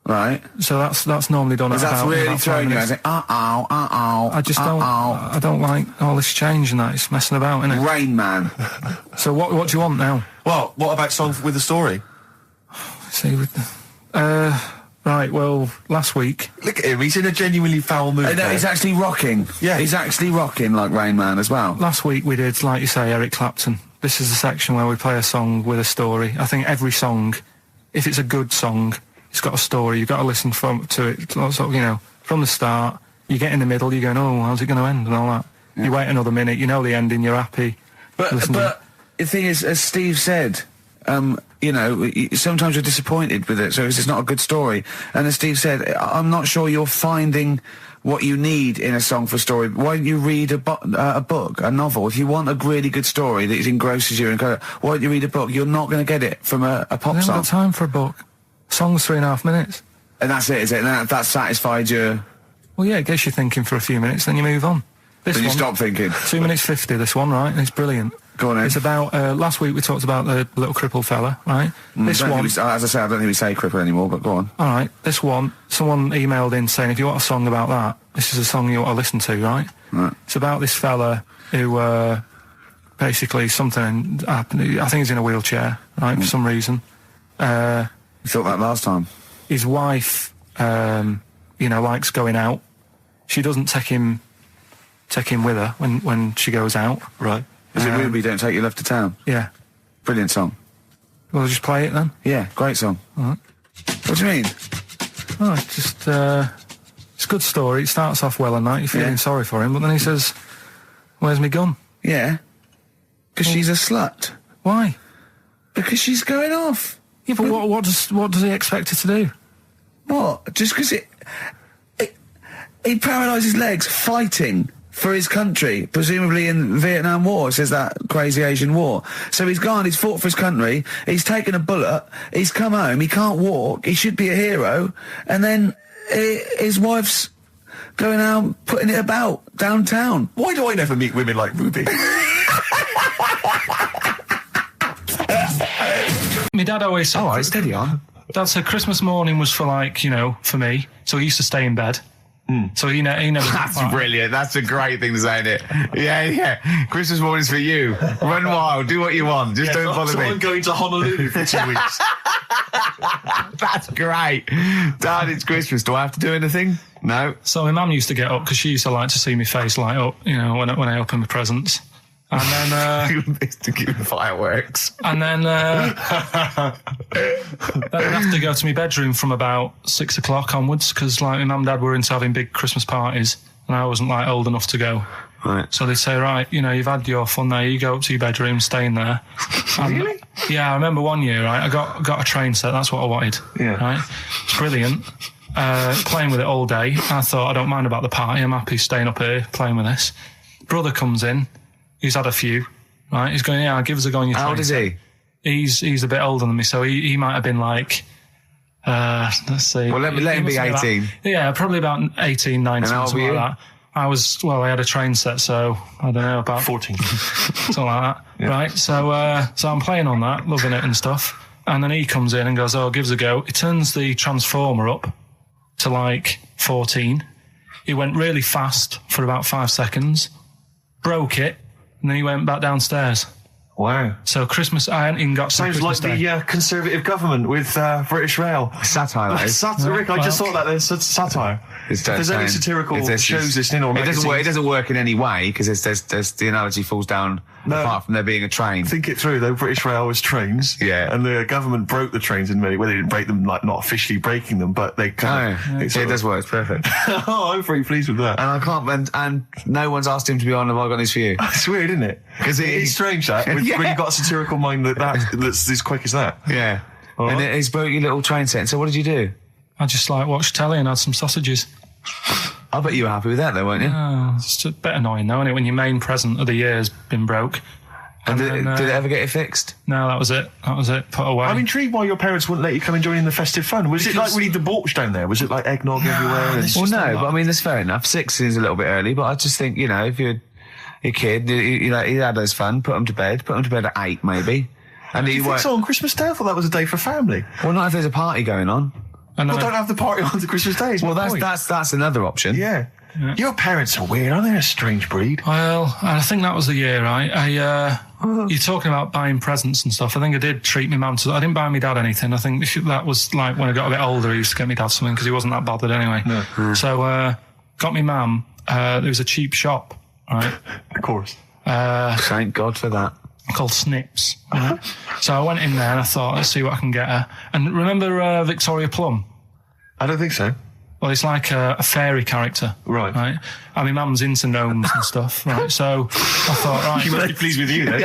Right. So that's normally done at about... That's really throwing you. I say, I just don't... I don't like all this change and that. It's messing about, isn't it? Rain Man. So what do you want now? Well, what about Song with a Story? See, right, well, last week... Look at him, he's in a genuinely foul mood. No, he's actually rocking. Yeah. He's actually rocking like Rain Man as well. Last week we did, like you say, Eric Clapton. This is a section where we play a song with a story. I think every song, if it's a good song, it's got a story. You've got to listen to it, sort of, you know, from the start. You get in the middle, you're going, oh, how's it going to end and all that. Yeah. You wait another minute, you know the ending, you're happy. But the thing is, as Steve said, you know, sometimes you're disappointed with it, so it's not a good story. And as Steve said, I'm not sure you're finding what you need in a song for story. Why don't you read a book, a novel? If you want a really good story that engrosses you, why don't you read a book? You're not going to get it from a pop song. I haven't got time for a book. Song's 3.5 minutes. And that's it, is it? And that satisfied you? Well, yeah, it gets you thinking for a few minutes, then you move on. Then you stop thinking. 2 minutes 50, this one, right? And it's brilliant. Go on, then. It's about, last week we talked about the little crippled fella, right? This one... as I say, I don't think we say cripple anymore, but go on. All right, this one, someone emailed in saying, if you want a song about that, this is a song you want to listen to, right? Right. It's about this fella who, basically something happened. I think he's in a wheelchair, right, for some reason. You thought that last time. His wife, you know, likes going out. She doesn't take him with her when she goes out. Right. Is it Ruby, Don't Take Your Love to Town? Yeah. Brilliant song. Well, just play it then. Yeah, great song. All right. What do you mean? Oh, just, it's a good story. It starts off well and that. You're feeling sorry for him, but then he says, where's my gun? Yeah. Because she's a slut. Why? Because she's going off. Yeah, but what does he expect her to do? What? Just because he paralysed his legs fighting for his country, presumably in the Vietnam War, it says that crazy Asian war. So he's gone, he's fought for his country, he's taken a bullet, he's come home, he can't walk, he should be a hero, and then his wife's going out putting it about downtown. Why do I never meet women like Ruby? My dad always said... All right, steady on. Dad said Christmas morning was for for me. So he used to stay in bed. So he never. That's brilliant. That's a great thing to say, isn't it? Yeah. Christmas morning's for you. Run wild. Do what you want. Just don't bother me. I'm going to Honolulu for 2 weeks. That's great. Dad, it's Christmas. Do I have to do anything? No. So my mum used to get up because she used to like to see my face light up, when I open my presents. And then to give fireworks. And then I'd have to go to my bedroom from about 6 o'clock onwards because my mum and dad were into having big Christmas parties and I wasn't old enough to go. Right. So they'd say, right, you've had your fun there, you go up to your bedroom, stay in there. Really? Yeah, I remember one year, right, I got a train set, that's what I wanted. Yeah. Right? It's brilliant. Playing with it all day. I thought, I don't mind about the party, I'm happy staying up here playing with this. Brother comes in. He's had a few, right? He's going, yeah, give us a go on your train. How old is he? He's a bit older than me, so he might have been let's see. Well, let him be 18. Probably about 18, 19, something like that. I had a train set, so I don't know, about 14. something like that, yeah. Right? So I'm playing on that, loving it and stuff. And then he comes in and goes, oh, give us a go. He turns the transformer up to 14. He went really fast for about 5 seconds, broke it, and then he went back downstairs. Wow. So Christmas, I hadn't even got to Sounds Christmas like Day. the Conservative government with British Rail. Satire, though. Satire, Rick, I just thought that there's satire. If there's any satirical shows listening or magazines. It doesn't work in any way because there's the analogy falls down apart from there being a train. Think it through though. British Rail was trains. Yeah. And the government broke the trains in many. Well, they didn't break them, not officially breaking them, but they kind of. It does work. It's perfect. Oh, I'm very pleased with that. And I can't. And no one's asked him to be on. Have I got this for you? It's weird, isn't it? Because it's strange that when you've got a satirical mind that's as quick as that. Yeah. Right. And he's broke your little train set. So what did you do? I just watched telly and had some sausages. I bet you were happy with that though, weren't you? Oh, it's a bit annoying though, isn't it, when your main present of the year has been broke. And did it ever get it fixed? No, that was it. Put away. I'm intrigued why your parents wouldn't let you come and join in the festive fun. Was it really debauched down there? Was it eggnog everywhere? Well, no, but I mean, that's fair enough. 6 is a little bit early, but I just think, if you're a kid, he had his fun, put him to bed at 8 maybe. And do you think so on Christmas Day? I thought that was a day for family. Well, not if there's a party going on. Well, don't have the party on the Christmas Day. Well, that's another option. Yeah. Your parents are weird, aren't they? A strange breed. Well, I think that was the year, right? You're talking about buying presents and stuff. I think I did treat my mum I didn't buy my dad anything. I think that was when I got a bit older, I used to get my dad something because he wasn't that bothered anyway. No. So, got my mum, there was a cheap shop, right? Of course. Thank God for that. Called Snips. Right? So I went in there and I thought, let's see what I can get her. And remember Victoria Plum? I don't think so. Well, it's like a fairy character. Right. And my mum's into gnomes and stuff. Right. So I thought, right. She must be pleased with you then.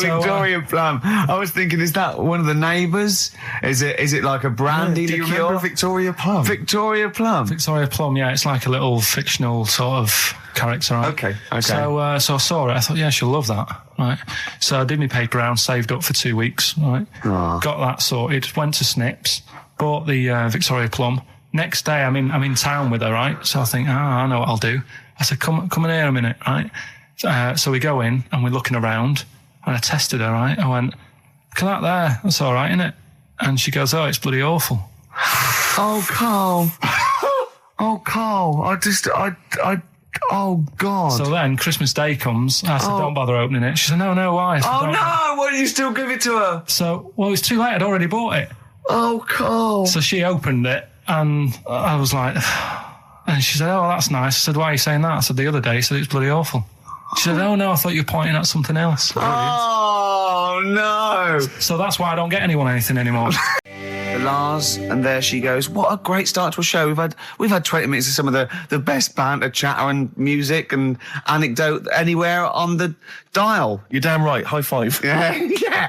Victoria Plum. I was thinking, is that one of the neighbours? Is it like a brandy liqueur? Do you remember Victoria Plum? Victoria Plum. Victoria Plum, yeah. It's like a little fictional sort of character, right? Okay. So I saw it. I thought, yeah, she'll love that, right? So I did my paper round, saved up for 2 weeks, right? Aww. Got that sorted, went to Snips, bought the Victoria Plum. Next day, I'm in town with her, right? So I think, I know what I'll do. I said, come in here a minute, right? So we go in and we're looking around and I tested her, right? I went, look at that there. That's all right, innit? And she goes, oh, it's bloody awful. Oh, Carl. Oh, Carl. Oh, God. So then Christmas Day comes. I said, don't bother opening it. She said, no, why? I said, no, why didn't you still give it to her? So, well, it's too late. I'd already bought it. Oh, Carl. So she opened it and I was like, and she said, oh, that's nice. I said, why are you saying that? I said, the other day, she said, it's bloody awful. She said, oh, no, I thought you were pointing at something else. Oh, no. So that's why I don't get anyone anything anymore. Lars, and there she goes. What a great start to a show. We've had 20 minutes of some of the best banter, chatter and music and anecdote anywhere on the dial. You're damn right. High five. Yeah.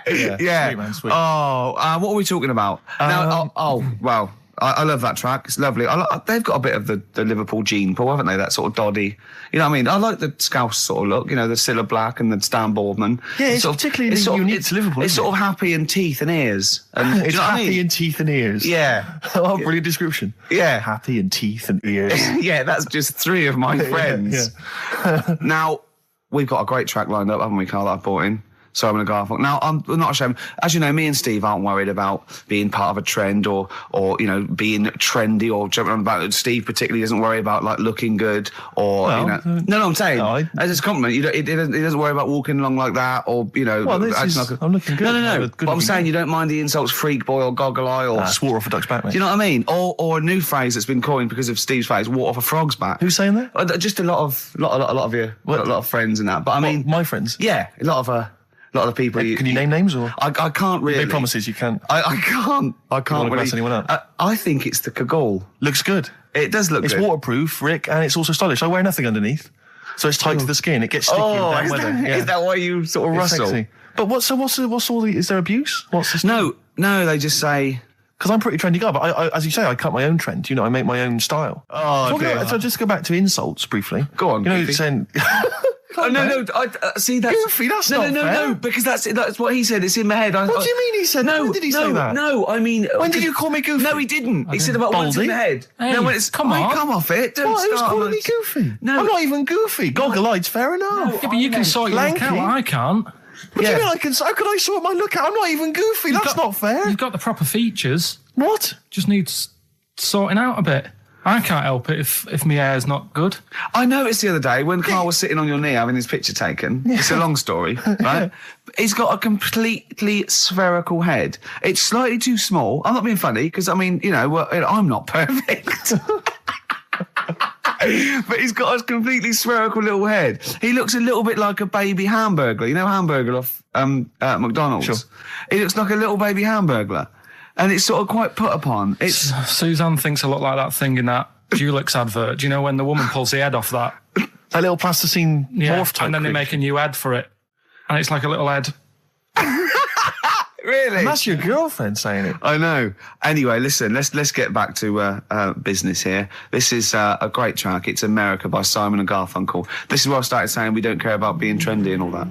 Sweet, man, sweet. Oh, what are we talking about? Well, I love that track. It's lovely. They've got a bit of the Liverpool gene, Paul, haven't they? That sort of doddy. You know what I mean? I like the Scouse sort of look, the Cilla Black and the Stan Boardman. Yeah, it's particularly unique to Liverpool. It's sort of happy in teeth and ears. And, it's happy in teeth and ears. Yeah. Oh, brilliant description. Yeah. Happy in teeth and ears. Yeah, that's just 3 of my friends. Yeah. Now, we've got a great track lined up, haven't we, Carl, that I brought in? Simon and Garfunkel. Now, I'm not ashamed. As you know, me and Steve aren't worried about being part of a trend or being trendy or jumping on about. Steve particularly doesn't worry about like looking good or No, I'm saying as a compliment. He doesn't worry about walking along like that or I'm looking good. No. But I'm saying you don't mind the insults, freak boy or goggle eye or swore off a duck's back, mate. Do you know what I mean? Or a new phrase that's been coined because of Steve's face, walk off a frog's back. Who's saying that? Just a lot of you, a lot of friends and that. But I mean, my friends. Yeah, a lot of the people. Can you name names or? I can't really. They promises you can't. I can't. I can't really. Anyone up? I think it's the Kaggle. Looks good. It does look good. It's waterproof, Rick, and it's also stylish. I wear nothing underneath, so it's tight to the skin. It gets sticky in bad weather. Is that why you sort of rustle? Sexy. But what's all the? Is there abuse? What's this? No. They just say. Because I'm a pretty trendy guy, but I, as you say, I cut my own trend. I make my own style. So just go back to insults briefly. Go on. Saying. No. See, that's goofy. That's not fair. No, because that's what he said. It's in my head. What do you mean he said? No, when did he say that? No, I mean, when did you call me goofy? No, he didn't. He said about what's in the head. Hey, no, when it's come off it. Don't what? Who's calling me goofy? No, I'm not even goofy. Goggle-eyed's fair enough. No, yeah, but you can sort your look out. I can't. What do you mean I can? How can I sort my look out? I'm not even goofy. That's not fair. You've got the proper features. What? Just needs sorting out a bit. I can't help it if my hair's not good. I noticed the other day when Carl was sitting on your knee having his picture taken. It's a long story, right? He's got a completely spherical head. It's slightly too small. I'm not being funny because, I mean, I'm not perfect. But he's got a completely spherical little head. He looks a little bit like a baby hamburger. You know Hamburger off McDonald's? Sure. He looks like a little baby hamburger. And it's sort of quite put upon. Suzanne thinks a lot like that thing in that Dulux advert. Do you know when the woman pulls the head off that? That little plasticine morph type. And then they make a new ad for it. And it's like a little head. Really? And that's your girlfriend saying it. I know. Anyway, listen, let's get back to business here. This is a great track. It's America by Simon and Garfunkel. This is where I started saying we don't care about being trendy and all that.